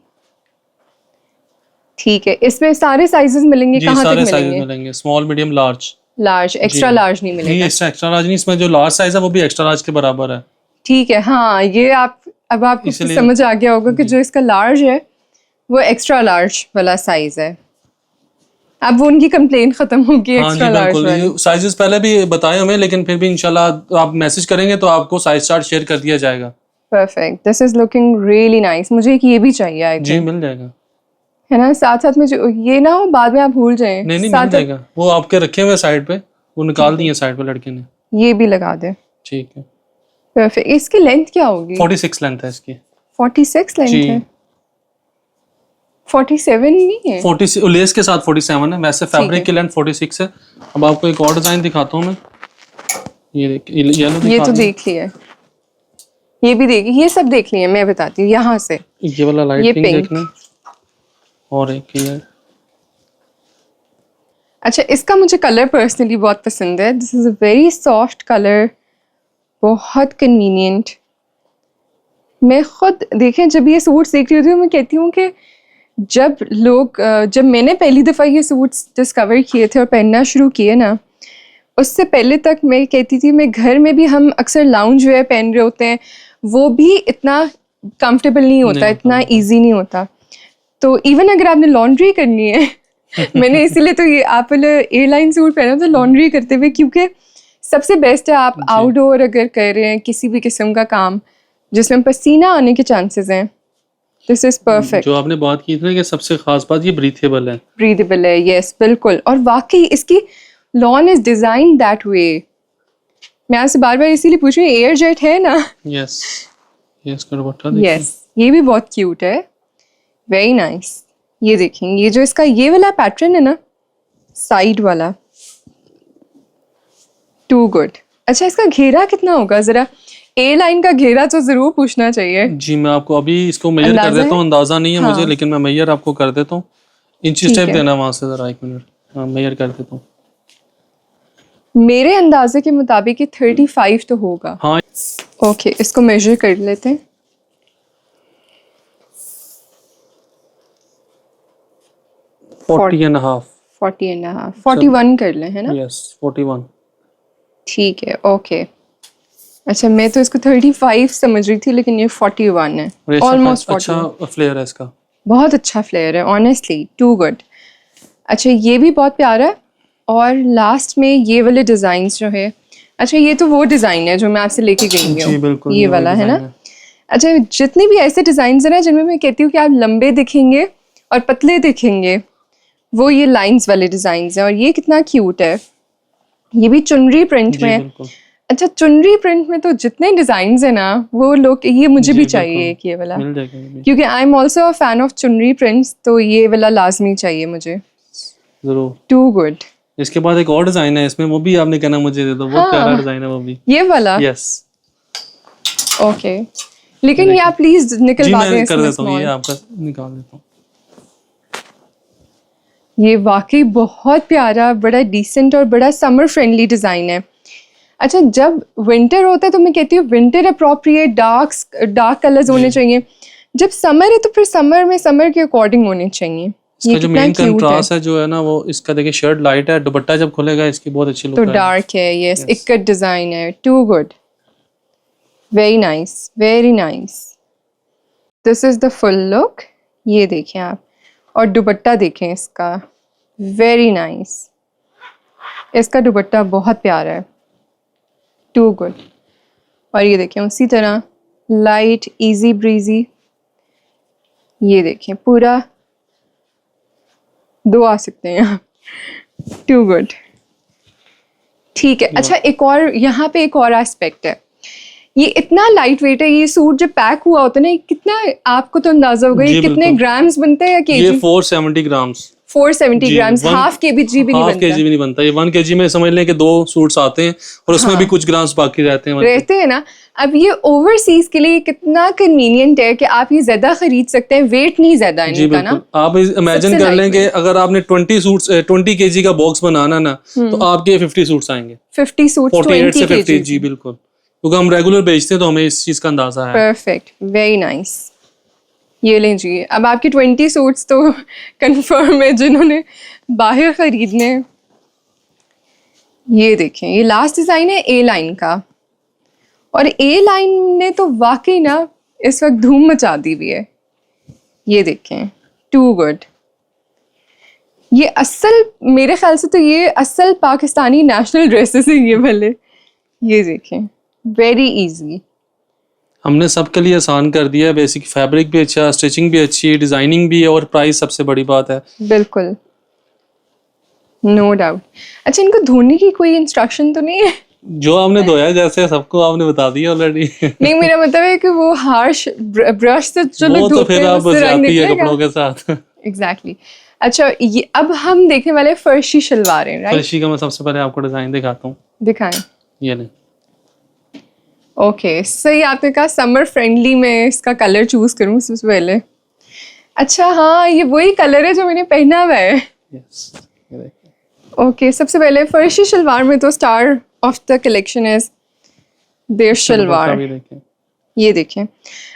ठीक है, इसमें सारे साइजेस मिलेंगे? कहाँ तक मिलेंगे? मिलेंगे, small, medium, large. Large, extra large नहीं मिलेगा? नहीं, एक्स्ट्रा लार्ज नहीं, इसमें जो लार्ज साइज है वो भी एक्स्ट्रा लार्ज के बराबर है। ठीक है। हाँ, ये अब आपको समझ आ गया होगा कि जो इसका लार्ज है वो एक्स्ट्रा लार्ज वाला साइज है। अब वो उनकी कंप्लेन खत्म होगी एक्स्ट्रा लार्ज वाली। साइजेस पहले भी बताए हमें, लेकिन फिर भी इंशाल्लाह आप मैसेज करेंगे तो आपको साइज चार्ट शेयर कर दिया जाएगा। Perfect, this is looking really nice. मुझे एक ये भी चाहिए, आई जी मिल जाएगा, है ना। साथ साथ में जो ये ना हो बाद में आप भूल जाएं। नहीं मिल जाएगा, वो आपके रखे हुए साइड पे, वो निकाल दिए साइड पे लड़के ने। ये भी लगा दे। ठीक है, परफेक्ट। इसकी लेंथ क्या होगी? 46 लेंथ है इसकी। 46 लेंथ है? 47 नहीं है? 40 लेस के साथ 47 है, वैसे फैब्रिक की लेंथ 46 है। अब आपको एक और डिजाइन दिखाता हूँ मैं। ये देखिए, ये तो देख लिया है, ये भी देखिए, ये सब देख लिए मैं बताती हूँ। यहाँ से ये वाला लाइट पिंक देखना, और एक ये। अच्छा, इसका मुझे कलर पर्सनली बहुत पसंद है। This is a very soft colour, बहुत कन्वीनियंट। मैं खुद देखें जब ये सूट्स देख रही होती हूँ, मैं कहती हूँ कि जब मैंने पहली दफ़ा ये सूट्स डिस्कवर किए थे और पहनना शुरू किए ना, उससे पहले तक मैं कहती थी, मैं घर में भी हम अक्सर लाउंज वेयर पहन रहे होते हैं, वो भी इतना कंफर्टेबल नहीं होता, इतना इजी नहीं होता। तो इवन अगर आपने लॉन्ड्री करनी है मैंने इसीलिए तो ये आप एयरलाइन सूट पहना था लॉन्ड्री करते हुए, क्योंकि सबसे बेस्ट है आप आउटडोर अगर कर रहे हैं किसी भी किस्म का काम जिसमें पसीना आने के चांसेस हैं, दिस इज परफेक्ट। जो आपने बात की थी ना कि सबसे खास बात ये ब्रीथेबल है। ब्रीदेबल है, यस बिल्कुल। और वाकई इसकी lawn is design that way. मैं आपसे बार बार इसीलिए पूछ रही हूँ, एयर जेट है ना? यस यस दुपट्टा देखिए। यस, ये भी बहुत क्यूट है, वेरी नाइस। ये देखें, ये जो इसका ये वाला पैटर्न है ना, साइड वाला, टू गुड। अच्छा, इसका घेरा कितना होगा? जरा ए लाइन का घेरा तो जरूर पूछना चाहिए। जी मैं आपको अभी इसको मेजर कर देता हूँ, अंदाजा नहीं है मुझे, लेकिन मैं मेजर आपको कर देता हूँ। इंची स्टेप देना वहां से जरा, 1 मिनट। हाँ मेजर कर देता हूँ। मेरे अंदाजे के मुताबिक 35 तो होगा। हाँ ओके, इसको मेजर कर लेते हैं। 40.5 41 कर लें, है ना? यस 41। ठीक है, ओके। अच्छा, मैं तो इसको 35 समझ रही थी, लेकिन ये 41 है, ऑलमोस्ट 41। अच्छा फ्लेयर है इसका, बहुत अच्छा फ्लेयर है, ऑनेस्टली टू गुड। अच्छा, ये भी बहुत प्यारा है। और लास्ट में ये वाले डिजाइन जो है, अच्छा ये तो वो डिजाइन है जो मैं आपसे लेके गई जी हूँ, बिल्कुल ये वाला है ना? अच्छा, जितने भी ऐसे डिजाइन है ना जिनमें मैं कहती हूँ कि आप लंबे दिखेंगे और पतले दिखेंगे, वो ये लाइंस वाले डिजाइन हैं। और ये कितना क्यूट है, ये भी चुनरी प्रिंट में है। अच्छा, चुनरी प्रिंट में तो जितने डिजाइन है ना, वो लोग, ये मुझे भी चाहिए एक ये वाला, मिल जाएगा क्योंकि I am also a fan of chunri prints, तो ये वाला लाजमी चाहिए मुझे। जरूर। Too good. इसके बाद एक और डिजाइन है इसमें, वो भी आपने कहना मुझे दे दो, बहुत प्यारा डिजाइन है वो भी, ये वाला। यस ओके, लेकिन ये आप प्लीज निकलवा दें, कर देता हूँ, ये आपका निकाल देता हूँ। ये वाकई बहुत प्यारा, बड़ा डिसेंट और बड़ा समर फ्रेंडली डिजाइन है। अच्छा, जब विंटर होता है तो मैं कहती हूँ विंटर अप्रोप्रिएट डार्क कलर्स होने चाहिए। जब समर है तो फिर समर में समर के अकॉर्डिंग होने चाहिए। इसका जो मेन कंट्रास्ट है जो है ना, वो इसका देखिए शर्ट लाइट है, दुपट्टा जब खुलेगा इसकी बहुत अच्छी लुक तो डार्क है। यस, इक्कट डिजाइन है, too good, very nice, very nice. This is the full look. ये देखें आप, और दुपट्टा देखें इसका, वेरी नाइस। इसका दुपट्टा बहुत प्यारा है, टू गुड। और ये देखें उसी तरह लाइट इजी ब्रीजी, ये देखें पूरा दो आ सकते हैं आप, टू गुड। ठीक है। अच्छा, एक और यहाँ पे एक और एस्पेक्ट है, ये इतना लाइट वेट है। ये सूट जब पैक हुआ होता है ना, कितना, आपको तो अंदाजा होगा ये कितने ग्राम्स बनते हैं? केजी? ये 470 ग्राम्स 470 ग्राम्स, हाफ केजी भी नहीं बनता। केजी भी नहीं बनता। ये 1 केजी में समझ लें कि 2 सूट्स आते हैं, और उसमें भी कुछ ग्राम्स बाकी रहते हैं ना। अब ये ओवरसीज के लिए कितना कन्वीनियंट है कि आप ये ज्यादा खरीद सकते हैं, वेट नहीं ज्यादा है इनका ना। आप इमेजिन कर लें कि अगर आपने 20 केजी का बॉक्स बनाना ना, तो आपके 50 सूट्स आएंगे। 50 सूट्स 48 से 50, जी बिल्कुल, क्योंकि हम रेगुलर बेचते हैं तो हमें इस चीज का अंदाजा है। Perfect, very nice. ये लें जी, अब आपके 20 सूट्स तो कंफर्म है जिन्होंने बाहर खरीदने। ये देखें, ये लास्ट डिजाइन है ए लाइन का, और ए लाइन ने तो वाकई ना इस वक्त धूम मचा दी हुई है। ये देखें, टू गुड। ये असल, मेरे ख्याल से तो ये असल पाकिस्तानी नेशनल ड्रेसेस है ये वाले। ये देखें, वेरी इजी। हमने सबके लिए आसान कर दिया है। बेसिक फैब्रिक भी अच्छा, स्टिचिंग भी अच्छी, डिजाइनिंग भी है, और प्राइस सबसे बड़ी बात है। बिल्कुल, नो डाउट। अच्छा, इनको धोने की कोई इंस्ट्रक्शन तो नहीं है? जो आपने धोया जैसे सबको आपने बता दिया ऑलरेडी। नहीं, मेरा मतलब है कि वो हार्श ब्रश से जो लोग धोते हैं उससे रंग निकलेगा कपड़ों के साथ। एग्जैक्टली। अच्छा, ये अब हम देखने वाले फर्शी शलवारें, राइट? फर्शी का मैं सबसे पहले आपको डिजाइन दिखाता हूँ, दिखाएं। ये नहीं, ओके, सही आपने कहा समर फ्रेंडली में इसका कलर चूज करूँ सबसे पहले। अच्छा, हाँ, ये वही कलर है जो मैंने पहना हुआ है। यस, ये देखिए। ओके, सबसे पहले फर्शी शलवार में तो star of the collection is there shalwar. ये देखें।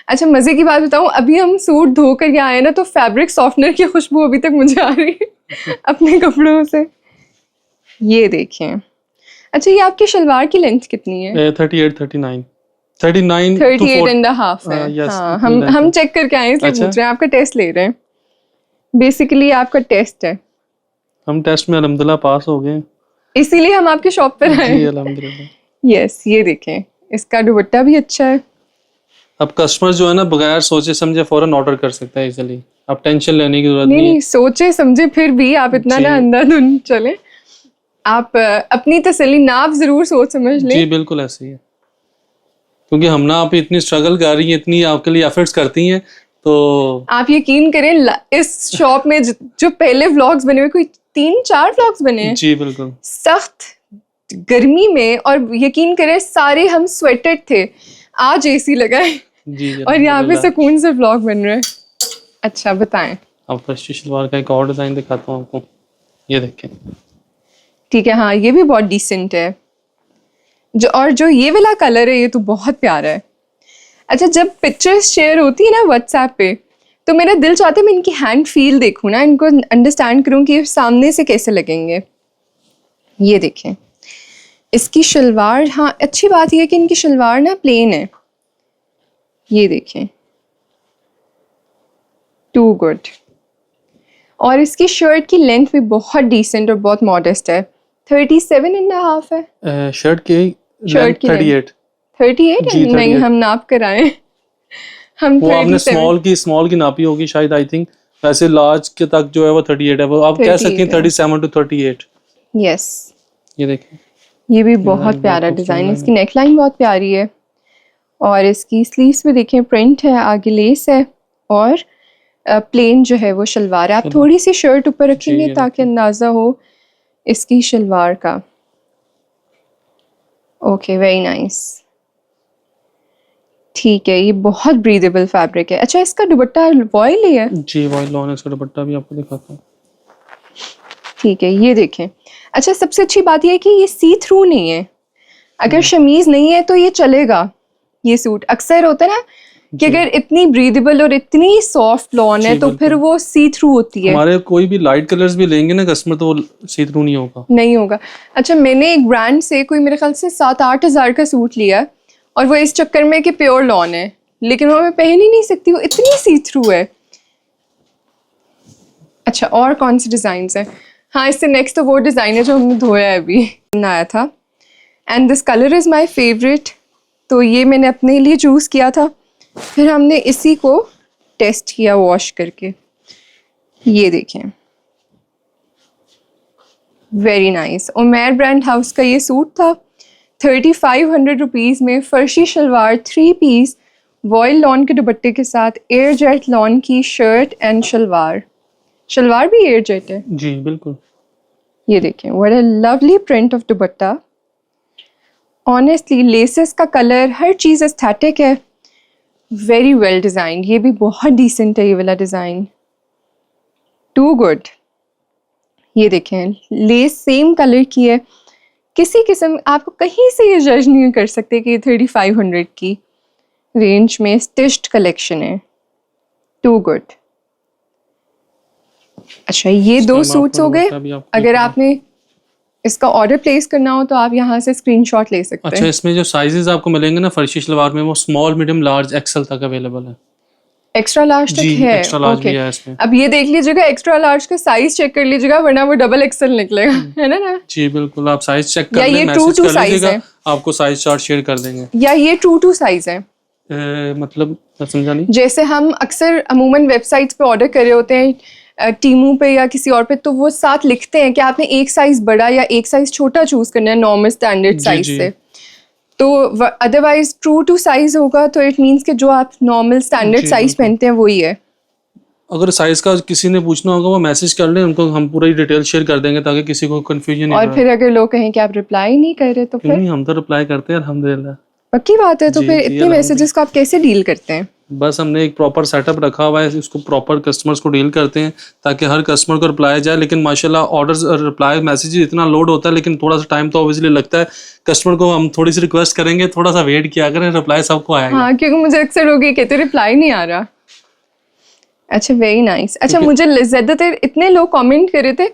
अच्छा, मजे की बात बताऊं, अभी हम सूट धो कर यहाँ आए ना, तो फैब्रिक सॉफ्टनर की खुशबू अभी तक मुझे आ रही है अपने कपड़ों से। ये देखें। अच्छा, ये आपकी शलवार की लेंथ कितनी है? 38 एंड हाफ है। हाँ, हम चेक करके आए इसलिए पूछ रहे हैं, आपका टेस्ट ले रहे हैं। बेसिकली आपका टेस्ट है। हम टेस्ट में अल्हम्दुलिल्लाह पास हो गए। इसीलिए हम आपके शॉप पर आए। जी अल्हम्दुलिल्लाह। यस, ये देखें, इसका दुपट्टा भी अच्छा है। अब कस्टमर जो है ना बगैर सोचे समझे फौरन ऑर्डर कर सकता है इजीली, अब टेंशन लेने की जरूरत नहीं नहीं है। नहीं, सोचे समझे फिर भी आप इतना जी। ना अंधाधुंध चले। आप अपनी तसल्ली ना, आप जरूर सोच समझ जी लें। बिल्कुल ऐसे ही है, क्योंकि हम ना आप इतनी स्ट्रगल कर रही हैं, इतनी आपके लिए एफर्ट्स करती हैं, तो आप यकीन करें, इस शॉप में जो पहले व्लॉग्स बने हुए, कोई 3-4 व्लॉग्स बने हैं जी बिल्कुल। सख्त गर्मी में, और यकीन करें सारे हम स्वेटेड थे, आज एसी लगा है जी जी और यहाँ पे अल्हम्दुलिल्लाह। सुकून से व्लॉग बन रहा है। अच्छा बताएं। अब फर्शी शलवार का एक और डिजाइन दिखाता हूँ आपको, ये देखें। ठीक है, हाँ ये भी बहुत डिसेंट है। जो ये वाला कलर है, ये तो बहुत प्यारा है। अच्छा, जब पिक्चर्स शेयर होती है ना व्हाट्सएप पे, तो मेरा दिल चाहता है मैं इनकी हैंड फील देखूँ ना, इनको अंडरस्टैंड करूँ कि ये सामने से कैसे लगेंगे। ये देखें, इसकी शलवार, हाँ अच्छी बात यह है कि इनकी शलवार ना प्लेन है। ये देखें, टू गुड। और इसकी शर्ट की लेंथ भी बहुत डिसेंट और बहुत मॉडेस्ट है। 37.5 है शर्ट की शर्ट की 38। 38 जी, है? नहीं, 38। हम नाप कर आए, हम वो आपने 37। स्मॉल की नापी होगी शायद, आई थिंक। वैसे लार्ज के तक जो है वो 38 है, वो आप कह 38 सकती हैं है। 37 to 38। यस, ये देखें, ये भी डिजाइन बहुत बहुत प्यारा खूबसूरत डिज़ाइन है। है। इसकी नेकलाइन बहुत प्यारी है, और इसकी स्लीव्स भी देखें, प्रिंट है, आगे लेस है, और प्लेन जो है वो शलवार है। आप चलो। थोड़ी सी शर्ट ऊपर जी, रखेंगे ये ताकि देखें। अंदाज़ा हो इसकी शलवार का। Okay, very nice. ठीक है, ये बहुत ब्रीदेबल फैब्रिक है। अच्छा, इसका दुपट्टा वॉयल ही है? जी वॉइल लॉन है, इसका दुपट्टा भी आपको दिखाता हूँ। ठीक है, ये देखें। अच्छा, सबसे अच्छी बात यह है कि ये सी थ्रू नहीं है। अगर शमीज नहीं है तो ये चलेगा। ये सूट अक्सर होता है ना कि जी। अगर इतनी ब्रीदेबल और इतनी सॉफ्ट लॉन है जी तो फिर बिल्कुल। वो सी थ्रू होती है। हमारे कोई भी लाइट कलर्स भी लेंगे ना कस्टमर, तो वो सी थ्रू नहीं होगा। नहीं होगा। अच्छा, मैंने एक ब्रांड से कोई मेरे ख्याल से 7-8 हज़ार का सूट लिया, और वो इस चक्कर में कि प्योर लॉन है, लेकिन वो मैं पहन ही नहीं सकती, वो इतनी सी थ्रू है। अच्छा, और कौन से डिज़ाइन हैं? हाँ, इससे नेक्स्ट तो वो डिज़ाइन है जो हमने धोया है अभी, आया था, and this colour is my favourite, तो ये मैंने अपने लिए चूज़ किया था। फिर हमने इसी को टेस्ट किया वॉश करके। ये देखें, very nice. Umair brand house का ये सूट था। 3500 रुपीज़ में फर्शी शलवार 3 पीस वॉयल लॉन के दुपट्टे के साथ एयर जेट लॉन की शर्ट एंड शलवार भी एयर जेट है। जी बिल्कुल। ये देखें, what a lovely print of dupatta. Honestly laces का कलर, हर चीज़ एस्थेटिक है, वेरी वेल डिज़ाइन। ये भी बहुत डिसेंट है, ये वाला डिज़ाइन, टू गुड। ये देखें, लेस सेम कलर की है, किसी किस्म आपको कहीं से ये जज नहीं कर सकते कि ये 3500 की रेंज में स्टिच्ड कलेक्शन है, टू गुड। अच्छा, ये इसका दो मैं सूट्स आपको हो गए। दुपट्टा भी आपको अगर दिखाता हूँ। आपने इसका ऑर्डर प्लेस करना हो तो आप यहाँ से स्क्रीनशॉट ले सकते अच्छा, हैं। इसमें जो साइजेस आपको मिलेंगे ना फर्शी शलवार में, वो स्मॉल मीडियम लार्ज एक्सेल तक अवेलेबल है। एक्स्ट्रा लार्ज तक जी है? एक्स्ट्रा लार्ज ओके, भी है इसमें। अब ये देख लीजिएगा, एक्स्ट्रा लार्ज का साइज चेक कर लीजिएगा, वरना वो डबल एक्सेल निकलेगा, है ना? जी बिल्कुल, आप साइज चेक या कर लें, ये मैसेज 2-2 कर साइज लीजिएगा, है, आपको साइज चार्ट शेयर कर देंगे। या ये 2-2 साइज है? मतलब मैं समझा नहीं। जैसे हम अक्सर अमूमन वेबसाइट्स पे ऑर्डर कर रहे होते हैं, टीमू पे या किसी और पे, तो वो साथ लिखते हैं कि आपने एक साइज बड़ा या एक साइज छोटा चूज करना है नॉर्मल स्टैंडर्ड जी, साइज जी। से। तो अदरवाइज ट्रू टू साइज होगा तो इट मीन्स कि जो आप नॉर्मल स्टैंडर्ड जी, साइज बिल्कुल। पहनते हैं वही है। अगर साइज का किसी ने पूछना होगा वो मैसेज कर लें, उनको हम पूरी डिटेल शेयर कर देंगे ताकि किसी को कंफ्यूजन नहीं और रहे। फिर अगर लोग कहें कि आप रिप्लाई नहीं कर रहे तो क्यों फिर नहीं, हम तो रिप्लाई करते हैं अल्हम्दुलिल्लाह। पक्की बात है। तो जी, फिर जी, इतनी अल्हम्दुलिल्लाह। मैसेजेस को आप कैसे डील करते हैं? बस हमने एक प्रॉपर सेटअप रखा हुआ है, उसको प्रॉपर कस्टमर्स को डील करते हैं ताकि हर कस्टमर को रिप्लाई जाए। लेकिन माशाल्लाह ऑर्डर्स रिप्लाई मैसेज इतना लोड होता है, लेकिन थोड़ा सा टाइम तो ऑब्वियसली लगता है। कस्टमर को हम थोड़ी सी रिक्वेस्ट करेंगे, थोड़ा सा वेट किया करें, रिप्लाई सबको आएगा। हाँ, क्योंकि मुझे अक्सर लोग ये कहते रिप्लाई नहीं आ रहा। अच्छा, वेरी नाइस। अच्छा, क्योंकि- मुझे ज़्यादातर इतने लोग कमेंट कर रहे थे,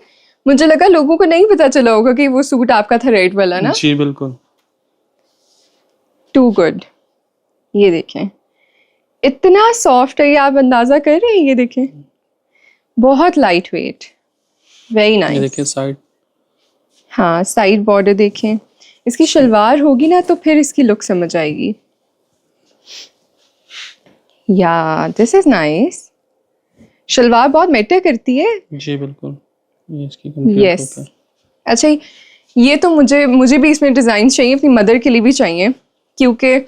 मुझे लगा लोगों को नहीं पता चला होगा कि वो सूट आपका था रेड वाला ना। जी बिल्कुल। Too good. ये देखें, इतना सॉफ्ट है, ये आप अंदाजा कर रहे हैं? ये देखें, बहुत लाइट वेट, वेरी ये नाइस। देखिए साइड। हाँ, साइड बॉर्डर देखें, इसकी शलवार होगी ना तो फिर इसकी लुक समझ आएगी। या दिस इज नाइस। शलवार बहुत मैटर करती है। जी बिल्कुल, ये इसकी कंप्लीट यस। लुक है। अच्छा, ये तो मुझे भी इसमें डिज़ाइन चाहिए, अपनी मदर के लिए भी चाहिए, क्योंकि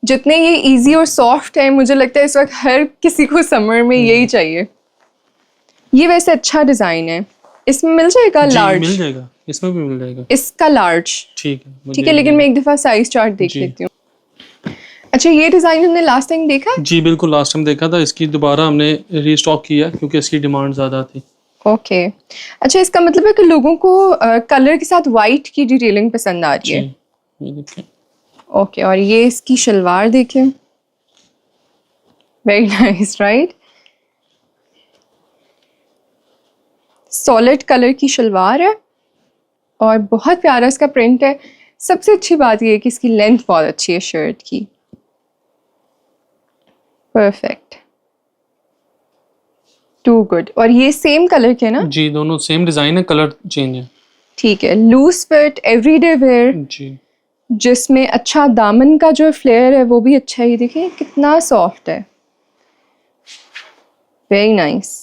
जितने ये इजी और सॉफ्ट है, मुझे लगता है इस वक्त हर किसी को समर में यही चाहिए। ये वैसे अच्छा डिज़ाइन है। इसमें मिल जाएगा जी लार्ज? मिल जाएगा, इसमें भी मिल जाएगा। इसका लार्ज ठीक है, मुझे ठीक है, लेकिन मैं एक दफ़ा साइज चार्ट देख जी। लेती हूँ। अच्छा, ये डिज़ाइन हमने लास्ट टाइम देखा? जी बिल्कुल, लास्ट टाइम देखा था, इसकी दोबारा हमने रीस्टॉक किया क्योंकि इसकी डिमांड ज़्यादा थी। ओके। अच्छा, इसका मतलब है कि लोगों को कलर के साथ वाइट की डिटेलिंग पसंद आ रही जी, है। ये देखिए। ओके, और ये इसकी शलवार देखें, very nice right. Solid colour की शलवार है और बहुत प्यारा इसका प्रिंट है। सबसे अच्छी बात ये है कि इसकी लेंथ बहुत अच्छी है शर्ट की। Perfect, too good. और ये सेम कलर के ना? जी, दोनों सेम डिज़ाइन है, कलर चेंज है। ठीक है, लूज फिट एवरीडे वेयर, जी जिसमें अच्छा दामन का जो फ्लेयर है वो भी अच्छा है। ये देखिए कितना सॉफ्ट है, वेरी नाइस।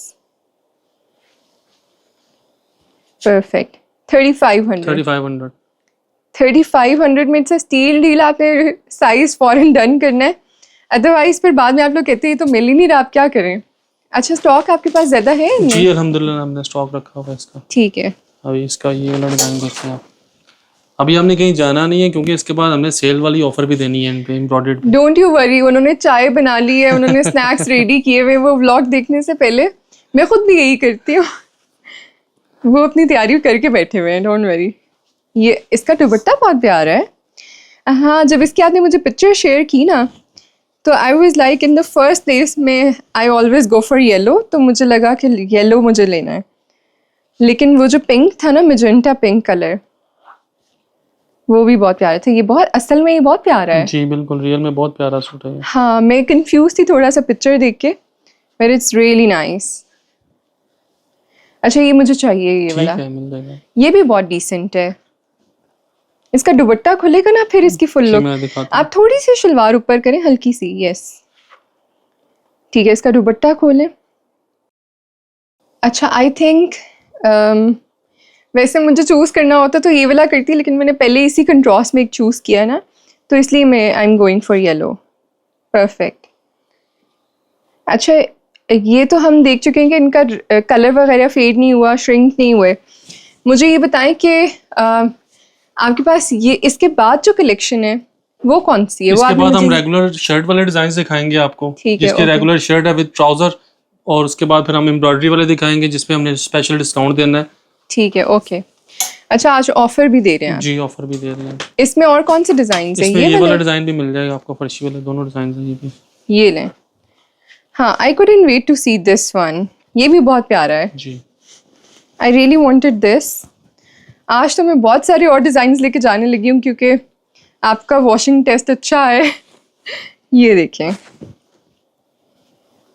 परफेक्ट। 3500 3500 में इट्स स्टील डील। आपने साइज फॉरन डन करना है, अदरवाइज फिर बाद में आप लोग कहते हैं तो मिल ही नहीं रहा, आप क्या करें। अच्छा, स्टॉक आपके पास ज्यादा है इनमें? जी अल्हम्दुलिल्लाह, हमने स्टॉक रखा हुआ है इसका। ठीक है। अभी इसका ये वाला डिज़ाइन देखते हैं आप। अभी हमने कहीं जाना नहीं है क्योंकि इसके बाद हमने सेल वाली ऑफर भी देनी है इन पे, एम्ब्रॉयडर्ड पे। डोंट यू वरी, उन्होंने चाय बना ली है, उन्होंने स्नैक्स रेडी किए हुए। वो व्लॉग देखने से पहले मैं खुद भी यही करती हूँ, वो अपनी तैयारी करके बैठे हुए हैं, डोंट वरी। ये इसका दुपट्टा बहुत प्यारा है। हाँ, जब इसकी आपने मुझे पिक्चर शेयर की ना, तो I was like in the first place में I always go for yellow, तो मुझे लगा कि येलो मुझे लेना है। लेकिन वो जो पिंक था ना, मेजेंटा पिंक कलर, वो भी बहुत प्यारा था। ये बहुत, असल में ये बहुत प्यारा है। जी बिल्कुल, रियल में बहुत प्यारा सूट है ये। हाँ, मैं कंफ्यूज थी थोड़ा सा पिक्चर देख के, बट इट्स रियली नाइस। अच्छा, ये मुझे चाहिए, ये ठीक वाला। है, मिल जाएगा। ये भी बहुत डिसेंट है। इसका दुपट्टा खुलेगा ना फिर इसकी फुल जी, लुक। मैं दिखाता हूँ। आप थोड़ी सी शलवार ऊपर करें, हल्की सी। यस, ठीक है, इसका दुपट्टा खोलें। अच्छा, आई थिंक वैसे मुझे चूज़ करना होता तो ये वाला करती, लेकिन मैंने पहले इसी कंट्रास्ट में एक चूज़ किया ना, तो इसलिए मैं I am going for yellow. Perfect. अच्छा, ये तो हम देख चुके हैं कि इनका कलर वगैरह फेड नहीं हुआ, श्रिंक नहीं हुए। मुझे ये बताएं कि आपके पास ये इसके बाद जो कलेक्शन है वो कौन सी है? वो इसके आपने बाद हम मुझे, रेगुलर शर्ट वाले डिजाइन दिखाएंगे आपको, ठीक है, जिसके ओके। रेगुलर शर्ट है विद ट्राउजर, और उसके बाद फिर हम एम्ब्रॉयडरी वाले दिखाएंगे जिसपे हमने स्पेशल डिस्काउंट देना है। ठीक है, ओके। अच्छा, आज ऑफर भी दे रहे हैं आप? जी, ऑफर भी दे रहे हैं। इसमें और कौन से डिजाइन है? इसमें ये ये वाला वाले? डिजाइन भी मिल जाएगा आपको, फर्शी वाले दोनों डिजाइन हैं ये भी। ये लें। हाँ, I couldn't wait to see this one. ये भी बहुत प्यारा है। जी आई रियली वांटेड दिस। आज तो मैं बहुत सारे और डिजाइन लेके जाने लगी हूँ क्योंकि आपका वॉशिंग टेस्ट अच्छा है। ये देखें,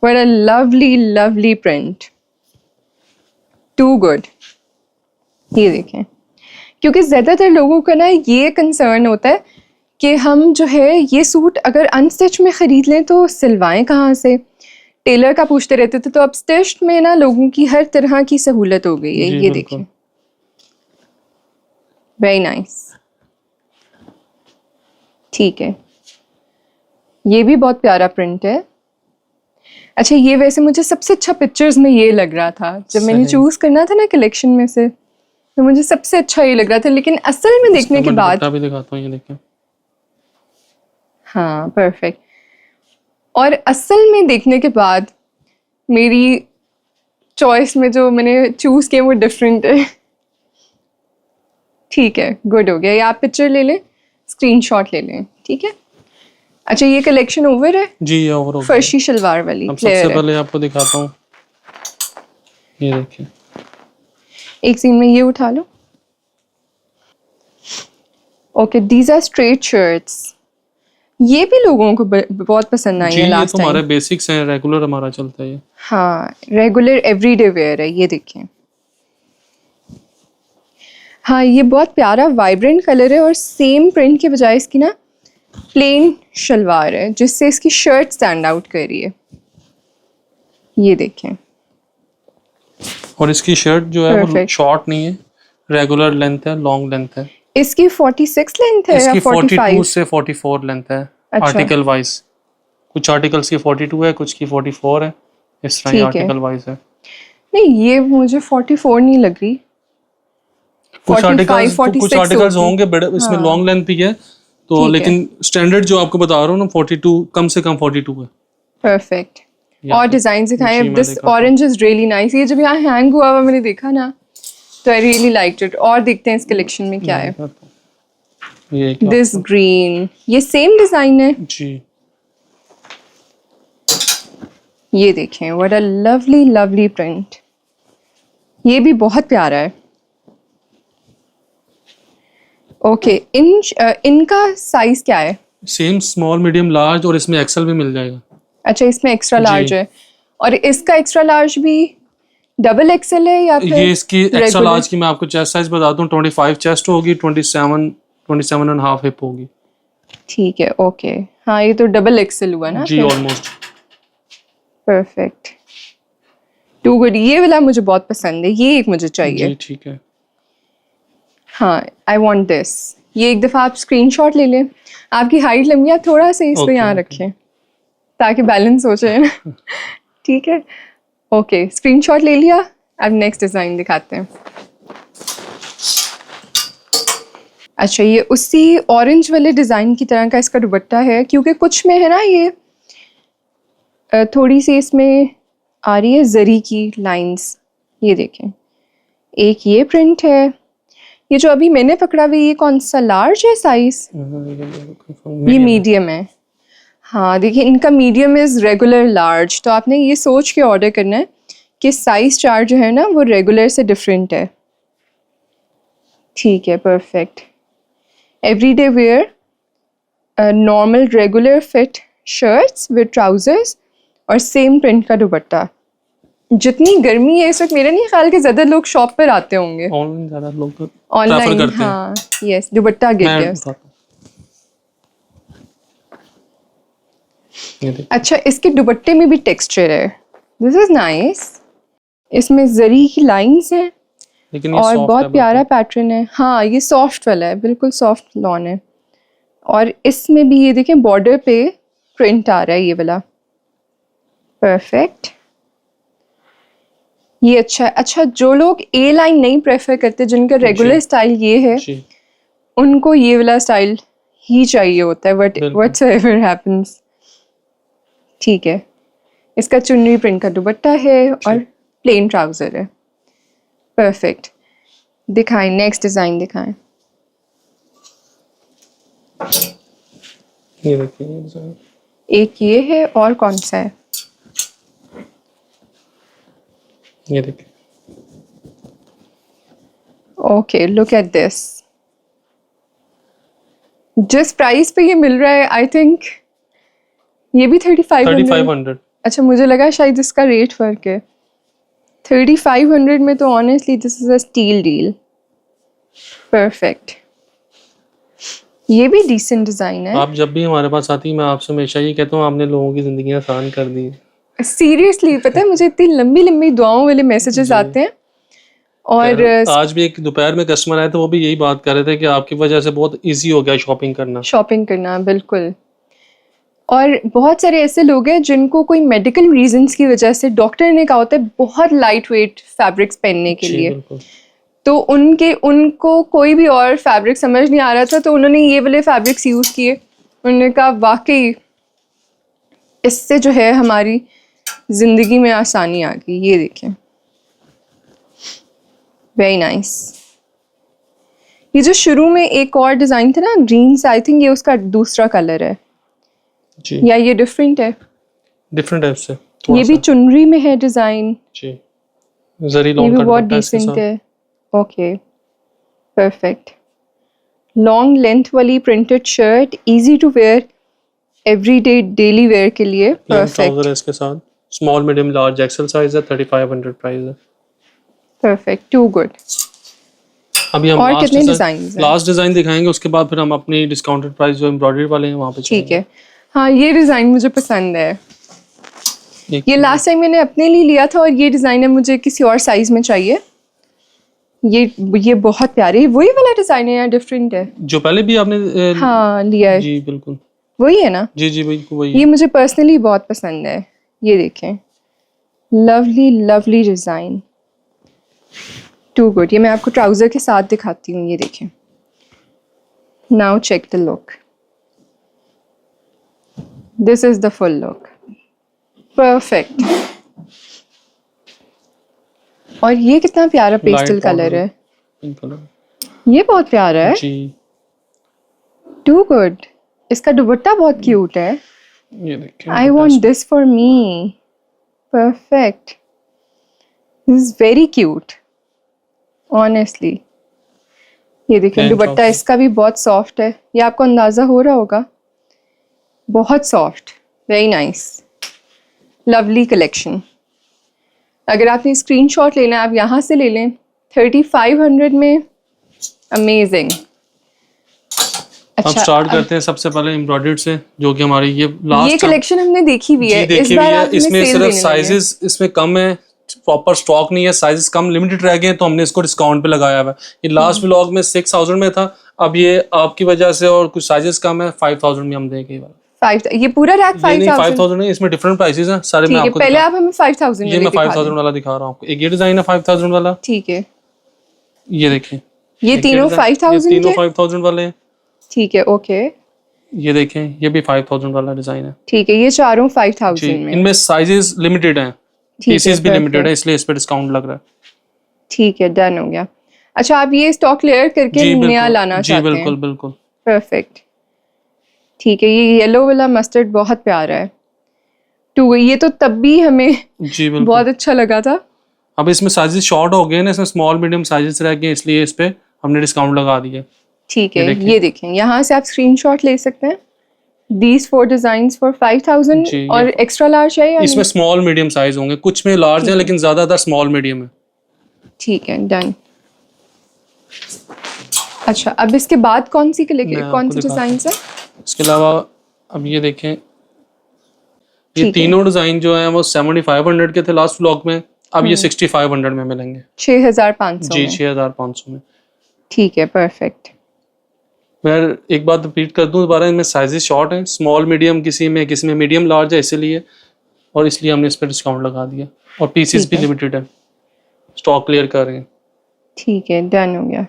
what a lovely lovely print, too good. ये देखें, क्योंकि ज़्यादातर लोगों का ना ये कंसर्न होता है कि हम जो है ये सूट अगर अनस्टिच में ख़रीद लें तो सिलवाएं कहाँ से, टेलर का पूछते रहते थे। तो अब स्टिच्ड में ना लोगों की हर तरह की सहूलत हो गई है। जी ये बिल्कुल। देखें, वेरी नाइस। ठीक है, ये भी बहुत प्यारा प्रिंट है। अच्छा, ये वैसे मुझे सबसे अच्छा पिक्चर्स में ये लग रहा था, जब मैंने सही। चूज़ करना था ना कलेक्शन में से, तो मुझे सबसे अच्छा ये लग रहा था। लेकिन असल में देखने के बाद, दुपट्टा भी दिखाता हूँ, ये देखिए। हाँ, परफेक्ट। और असल में देखने के बाद मेरी चॉइस में जो मैंने चूज़ किया वो डिफरेंट है। ठीक है, गुड हो गया। ये आप पिक्चर ले लें, स्क्रीनशॉट ले लें, ठीक है। अच्छा, ये कलेक्शन ओवर है। जी, ये ओवर हो गया। फर्शी शलवार वाली अब फ्लेयर सबसे है। पहले आपको दिखाता हूँ, ये देखिए। एक सीन में ये उठा लो। Okay, these are straight shirts. ये भी लोगों को बहुत पसंद आई जी, है ये लास्ट तो हमारे टाइम। बेसिक्स हैं, रेगुलर हमारा चलता है ये। हाँ, रेगुलर एवरीडे वेयर है। ये देखें, हाँ, ये बहुत प्यारा वाइब्रेंट कलर है और सेम प्रिंट के बजाय इसकी ना प्लेन शलवार है जिससे इसकी शर्ट स्टैंड आउट कर रही है। ये देखें, और इसकी शर्ट जो है वो Perfect. शॉर्ट नहीं है, रेगुलर लेंथ है, लॉन्ग लेंथ है। इसकी 46 लेंथ है या इसकी 42 45? से 44 लेंथ है अच्छा। Article wise. कुछ आर्टिकल्स की 42 है, कुछ की 44 है, इस तरह ठीक है। आर्टिकल वाइज है। नहीं, ये मुझे 44 नहीं लग रही। कुछ 45, आर्टिकल्स 46 होगी। होंगे बड़े, इसमें हाँ। लॉन्ग लेंथ भी है तो, ठीक है। लेकिन स्टैंडर्ड जो आपको बता रहा हूँ ना 42, कम से कम 42 है। परफेक्ट। या और तो- डिजाइन दिखाएं। जी, मैं दिस दिखाता हूँ। Orange is really nice. ये जब यहाँ हैंग हुआ हुआ मैंने देखा ना तो आई रियली लाइक्ड इट। और देखते हैं इस कलेक्शन में क्या है। ये एक दिस ग्रीन, ये सेम डिजाइन है। जी, ये देखें, what a lovely lovely print. ये भी बहुत प्यारा है। ओके, इनका साइज क्या है? सेम स्मॉल मीडियम लार्ज, और इसमें एक्सेल भी मिल जाएगा। अच्छा, इसमें एक्स्ट्रा जी। लार्ज है और इसका एक्स्ट्रा लार्ज भी डबल एक्सेल है या फिर ये इसकी एक्स्ट्रा regular? लार्ज की मैं आपको चेस्ट साइज बता दूं, 25 चेस्ट होगी, 27 एंड हाफ हिप होगी। ठीक है, ओके। हाँ, ये तो डबल एक्सेल हुआ ना जी, ऑलमोस्ट। Perfect, too good. ये वाला मुझे बहुत पसंद है, ये एक मुझे चाहिए। जी, ठीक है। हाँ, आई वांट दिस। ये एक दफ़ा आप स्क्रीनशॉट ले लें। आपकी हाइट लंबी है, थोड़ा सा इसको Okay, यहाँ okay. रखें ताकि बैलेंस हो जाए ना। ठीक है, ओके, स्क्रीनशॉट ले लिया। अब नेक्स्ट डिज़ाइन दिखाते हैं। अच्छा, ये उसी ऑरेंज वाले डिज़ाइन की तरह का इसका दुपट्टा है, क्योंकि कुछ में है ना ये थोड़ी सी इसमें आ रही है जरी की लाइंस। ये देखें, एक ये प्रिंट है। ये जो अभी मैंने पकड़ा हुआ, ये कौन सा लार्ज है साइज? ये मीडियम है। हाँ, देखिए, इनका मीडियम इज़ रेगुलर लार्ज, तो आपने ये सोच के ऑर्डर करना है कि साइज चार्ट जो है ना वो रेगुलर से डिफरेंट है। ठीक है, perfect. Everyday where normal regular fit shirts with trousers और सेम प्रिंट का दुपट्टा। जितनी गर्मी है इस वक्त, मेरा नहीं ख्याल कि ज़्यादा लोग शॉप पर आते होंगे। ऑनलाइन ज़्यादा लोग प्रेफर ऑनलाइन, करते हैं। हाँ, यस, दुपट्टा गिर मैं गया। उठाता हूँ। ये देख, अच्छा, इसके दुपट्टे में भी टेक्सचर है। This is nice. इसमें जरी की लाइंस हैं लेकिन ये और soft बहुत है प्यारा पैटर्न है। हाँ, ये सॉफ्ट वाला है, बिल्कुल सॉफ्ट लॉन है। और इसमें भी ये देखें, बॉर्डर पे प्रिंट आ रहा है ये वाला। परफेक्ट, ये अच्छा है। अच्छा, जो लोग ए लाइन नहीं प्रेफर करते, जिनका रेगुलर स्टाइल ये है, जी, उनको ये वाला स्टाइल ही चाहिए होता है, बिल्कुल। व्हाटसएवर हैपेंस। ठीक है, इसका चुन्नी प्रिंट का दुपट्टा है और प्लेन ट्राउजर है। परफेक्ट। दिखाएं, नेक्स्ट डिजाइन दिखाएं। ये देखिए, ये design। एक ये है और कौन सा है? ये देखिए, ओके, लुक एट दिस। जिस प्राइस पे ये मिल रहा है, आई थिंक ये भी 3500। 3500। अच्छा, मुझे लगा शायद इसका रेट फर्क है। 3500 में तो honestly this is a steal deal. Perfect, ये भी डिसेंट डिजाइन है। आप जब भी हमारे पास आती है, मैं आपसे हमेशा ये कहता हूँ, आपने लोगों की जिंदगी आसान कर दी है। सीरियसली, पता है मुझे इतनी लंबी लंबी दुआओं वाले मैसेजेस आते हैं। और आज भी एक दोपहर में कस्टमर आए तो वो भी यही बात कर रहे थे कि आपकी वजह से बहुत इजी हो गया शॉपिंग करना। शॉपिंग करना, बिल्कुल। और बहुत सारे ऐसे लोग हैं जिनको कोई मेडिकल रीजंस की वजह से डॉक्टर ने कहा होता है बहुत लाइट वेट फैब्रिक्स पहनने के जी, लिए, बिल्कुल। तो उनको कोई भी और फैब्रिक समझ नहीं आ रहा था, तो उन्होंने ये वाले फैब्रिक्स यूज़ किए। उन्होंने कहा वाकई इससे जो है हमारी ज़िंदगी में आसानी आ गई। ये देखें, वेरी नाइस। ये जो शुरू में एक और डिज़ाइन था ना ग्रीन से, आई थिंक ये उसका दूसरा कलर है जी, या ये डिफरेंट है? डिफरेंट टाइप से ये भी चुनरी में है डिज़ाइन। जी, जरी ये लॉन्ग भी कट बहुत दुपट्टा इसके डिसेंट साथ। है। Okay, perfect. लॉन्ग लेंथ वाली printed shirt, easy to wear, everyday daily wear के लिए प्लेन परफेक्ट। ट्राउजर है इसके साथ, small medium large XL size है, 3500 प्राइस है। Perfect, too good. अभी हम और कितने डिजाइन हैं? लास्ट डिजाइन दिखाएंगे, उसके बाद फिर हम अपनी डिस्काउंटेड प्राइस जो एम्ब्रॉयडरी वाले हैं वहाँ पे ठीक है। हाँ, ये डिज़ाइन मुझे पसंद है। ये लास्ट टाइम मैंने अपने लिए लिया था और ये डिज़ाइन है मुझे किसी और साइज में चाहिए। ये बहुत प्यारे, वही वाला डिज़ाइन है या डिफरेंट है? जो पहले भी आपने हाँ लिया है, जी बिल्कुल वही है ना? जी जी बिल्कुल वही ये मुझे पर्सनली बहुत पसंद है। ये देखें, lovely lovely design, too good. ये मैं आपको ट्राउज़र के साथ दिखाती हूँ, ये देखें। Now check the look, this is the full look, perfect. और ये कितना प्यारा पेस्टल कलर है, पिंक कलर, ये बहुत प्यारा है, जी टू गुड। इसका दुपट्टा बहुत क्यूट है, ये देखिए। I want this for me, perfect, this is very cute honestly. ये देखिए Plain दुपट्टा trouser। इसका भी बहुत सॉफ्ट है, ये आपको अंदाजा हो रहा होगा, बहुत soft, very nice, lovely collection. अगर आपने स्क्रीनशॉट लेना है आप यहाँ से ले लें, 3500 में, अमेजिंग। अब स्टार्ट करते हैं सबसे पहले एम्ब्रॉयडर्ड से, जो कि हमारी ये लास्ट ये कलेक्शन हमने देखी हुई है, इस बार आप इसमें सिर्फ साइजेस इसमें कम है, प्रॉपर स्टॉक नहीं है, साइजेस कम लिमिटेड रह गए हैं, तो हमने इसको डिस्काउंट पे लगाया हुआ है। ये लास्ट व्लॉग में 6000 में था, अब ये आपकी वजह से और कुछ साइजेस कम है, 5000 में हम देंगे। ये पूरा रैक 5000 नहीं, इसमें डिफरेंट प्राइसेस हैं सारे। मैं आपको पहले आप हमें 5000 में ये मैं 5000 वाला दिखा रहा हूँ आपको। एक ये डिजाइन है 5000 वाला, ठीक है, ये देखें, ये तीनों 5000 तीनों 5000 वाले हैं, ठीक है, ओके। ये देखें, ये भी 5000 वाला डिजाइन है, ठीक है, ये चारों 5000 में। इनमें साइजेस लिमिटेड हैं, पीसेस भी लिमिटेड है, इसलिए इस पे डिस्काउंट लग रहा है। ठीक है, डन हो गया। अच्छा, आप ये स्टॉक क्लियर करके नया लाना चाहते हैं? बिल्कुल बिल्कुल, परफेक्ट, ठीक है। ये येलो वाला मस्टर्ड बहुत प्यारा है, टू ये तो तब भी हमें जी बिल्कुल बहुत अच्छा लगा था। अब इसमें साइजेस शॉर्ट हो गए ना, इसमें स्मॉल मीडियम साइजेस रह गए, इसलिए इस पे हमने डिस्काउंट लगा दिया। ठीक है, ये देखें, यहाँ से आप स्क्रीनशॉट ले सकते हैं। These 4 designs for 5000 और एक्स्ट्रा लार्ज है या इसमें स्मॉल मीडियम साइज होंगे, कुछ में लार्ज है लेकिन ज्यादातर स्मॉल मीडियम है। ठीक है, डन। अच्छा, अब इसके बाद कौन सी डिजाइन है? इसके अलावा अब ये देखें, ये तीनों डिजाइन जो हैं वो 7500 के थे लास्ट व्लॉग में, अब ये 6500 में मिलेंगे, 6500 जी 6500 में। ठीक है, परफेक्ट। मैं एक बात रिपीट कर दूं दोबारा, इनमें साइजेस शॉर्ट हैं, स्मॉल मीडियम किसी में मीडियम लार्ज है, इसीलिए और इसलिए हमने इस पर डिस्काउंट लगा दिया, और पीसेस भी लिमिटेड है, स्टॉक क्लियर कर रहे हैं। ठीक है, डन हो गया,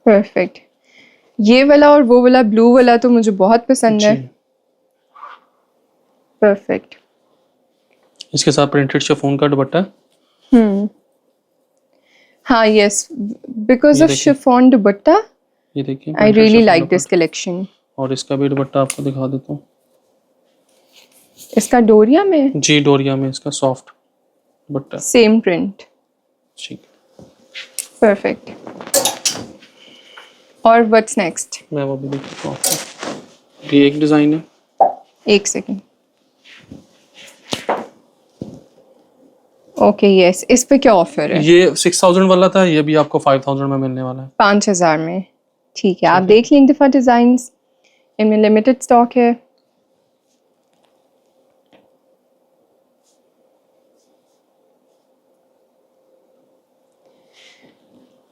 परफेक्ट। ये वाला और वो वाला ब्लू वाला तो मुझे बहुत पसंद है, परफेक्ट। इसके साथ प्रिंटेड शिफॉन का दुपट्टा, हाँ, यस, बिकॉज ऑफ शिफॉन दुपट्टा ये देखिए, I really like this collection. और इसका भी दुपट्टा आपको दिखा देता हूँ, इसका डोरिया में, जी डोरिया में इसका सॉफ्ट दुपट्टा, सेम प्रिंट, ठीक, परफेक्ट। और व्हाट्स नेक्स्ट? मैं वो भी दिखाता हूँ आपको। ये एक डिजाइन है, एक सेकेंड, ओके, यस, इस पे क्या ऑफर है? ये 6000 वाला था, ये भी आपको 5000 में मिलने वाला है, 5000 में। ठीक है, आप देख लें एक दफ़ा डिज़ाइंस, इनमें लिमिटेड स्टॉक है।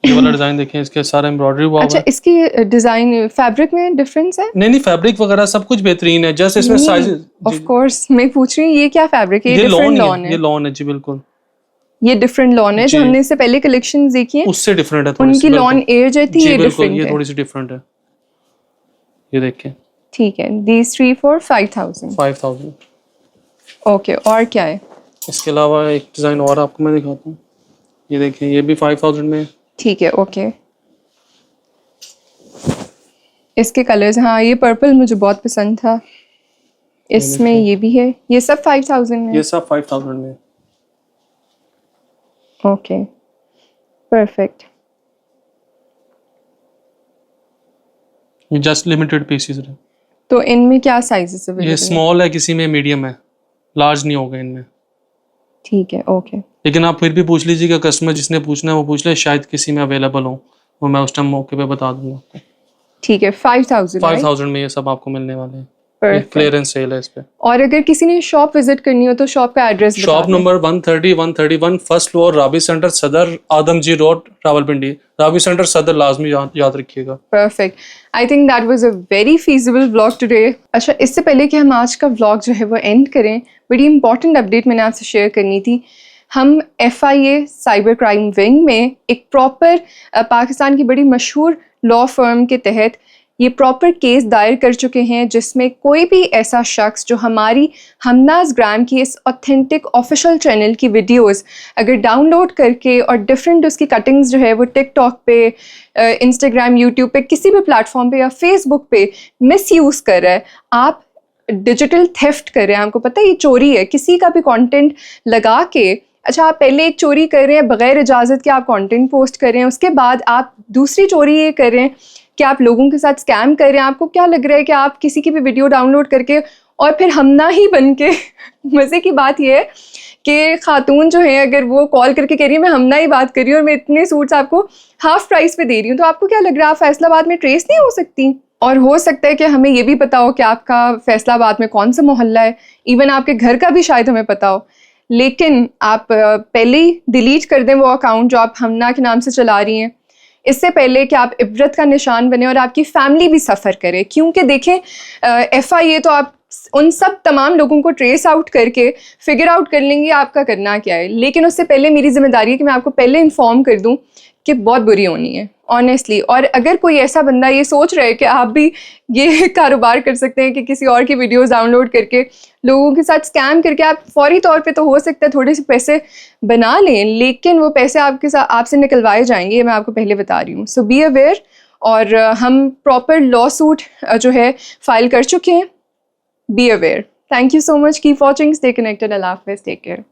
ये वाला डिजाइन देखें, इसके सारे एम्ब्रॉयडरी हुआ अच्छा, है। इसकी डिज़ाइन फैब्रिक में डिफरेंस है? नहीं फैब्रिक वगैरह सब कुछ बेहतरीन है, जस्ट इसमें साइज, ऑफ कोर्स मैं पूछ रही हूँ ये क्या फैब्रिक है? ये डिफरेंट लॉन है, ये लॉन है जी बिल्कुल, ये डिफरेंट लॉन है, जो हमने इससे पहले कलेक्शंस देखी है उससे डिफरेंट है थोड़ी उनकी सी, लॉन एयर जैसी, ये डिफरेंट ये है, थोड़ी सी डिफरेंट है, ये देखिए। ठीक है, these 3 for 5000। ओके, और क्या है? इसके अलावा एक डिजाइन और आपको मैं दिखाता हूँ, ये देखिए, ये भी 5000 में है, ठीक है, ओके। इसके कलर्स, हाँ, ये पर्पल मुझे बहुत पसंद था, इसमें ये भी है, ये सब 5000 में, ये सब 5000 में। Okay, perfect. ये जस्ट लिमिटेड पीसेस है, तो इनमें क्या साइजेस अवेलेबल ये है? स्मॉल है, किसी में मीडियम है, लार्ज नहीं होगा इनमें। ठीक है, ओके। लेकिन आप फिर भी पूछ लीजिएगा, कस्टमर जिसने पूछना है वो पूछ ले, शायद किसी में अवेलेबल हो, और मैं उस टाइम मौके पे बता दूंगा आपको। ठीक है, 5000 5000 में ये सब आपको मिलने वाले हैं। Perfect. क्लियरेंस सेल है इस पे। और अगर किसी ने शॉप विजिट करनी हो तो शॉप का एड्रेस बता शॉप दें। नंबर 130 131 फर्स्ट फ्लोर, राबी सेंटर सदर, आदमजी रोड, रावलपिंडी। राबी सेंटर सदर लाजमी याद रखिएगा। Perfect. I think that was a very feasible vlog today. अच्छा, इससे पहले कि हम आज का व्लॉग जो है वो एंड करें, बड़ी इंपॉर्टेंट अपडेट मैंने आपसे शेयर करनी थी। हम FIA साइबर क्राइम विंग में एक प्रॉपर पाकिस्तान की बड़ी मशहूर लॉ फर्म के तहत ये प्रॉपर केस दायर कर चुके हैं, जिसमें कोई भी ऐसा शख्स जो हमारी हमनाज ग्राम की इस ऑथेंटिक ऑफिशियल चैनल की वीडियोस अगर डाउनलोड करके और डिफरेंट उसकी कटिंग्स जो है वो टिकटॉक पे, इंस्टाग्राम, यूट्यूब पे, किसी भी प्लेटफॉर्म पे या फेसबुक पे मिसयूज़ कर रहा है, आप डिजिटल थेफ्ट कर रहे हैं, आपको पता है ये चोरी है, किसी का भी कंटेंट लगा के, अच्छा आप पहले एक चोरी कर रहे हैं बगैर इजाज़त के, आप कंटेंट पोस्ट कर रहे हैं, उसके बाद आप दूसरी चोरी ये कर रहे हैं कि आप लोगों के साथ स्कैम कर रहे हैं। आपको क्या लग रहा है कि आप किसी की भी वीडियो डाउनलोड करके और फिर हमना ही बन के मज़े की बात यह है कि खातून जो है अगर वो कॉल करके कह रही है मैं हमना ही बात कर रही हूँ और मैं इतने सूट्स आपको हाफ प्राइस पे दे रही हूँ, तो आपको क्या लग रहा है आप फैसलाबाद में ट्रेस नहीं हो सकती? और हो सकता है कि हमें ये भी पता हो कि आपका फैसलाबाद में कौन सा मोहल्ला है, इवन आपके घर का भी शायद हमें पता हो, लेकिन आप पहले ही डिलीट कर दें वो अकाउंट जो आप हमना के नाम से चला रही हैं, इससे पहले कि आप इबरत का निशान बने और आपकी फैमिली भी सफ़र करे। क्योंकि देखें FIA तो आप उन सब तमाम लोगों को ट्रेस आउट करके फिगर आउट कर लेंगे आपका करना क्या है, लेकिन उससे पहले मेरी जिम्मेदारी है कि मैं आपको पहले इन्फॉर्म कर दूं कि बहुत बुरी होनी है ऑनेस्टली। और अगर कोई ऐसा बंदा ये सोच रहा है कि आप भी ये कारोबार कर सकते हैं कि किसी और की वीडियोस डाउनलोड करके लोगों के साथ स्कैम करके आप फौरी तौर पे तो हो सकता है थोड़े से पैसे बना लें, लेकिन वो पैसे आपके साथ आपसे निकलवाए जाएंगे, ये मैं आपको पहले बता रही हूँ। सो बी अवेयर। और हम प्रॉपर लॉ सूट जो है फाइल कर चुके हैं, be aware. Thank you so much, keep watching, stay connected, अल्लाह हाफिज़, टेक केयर।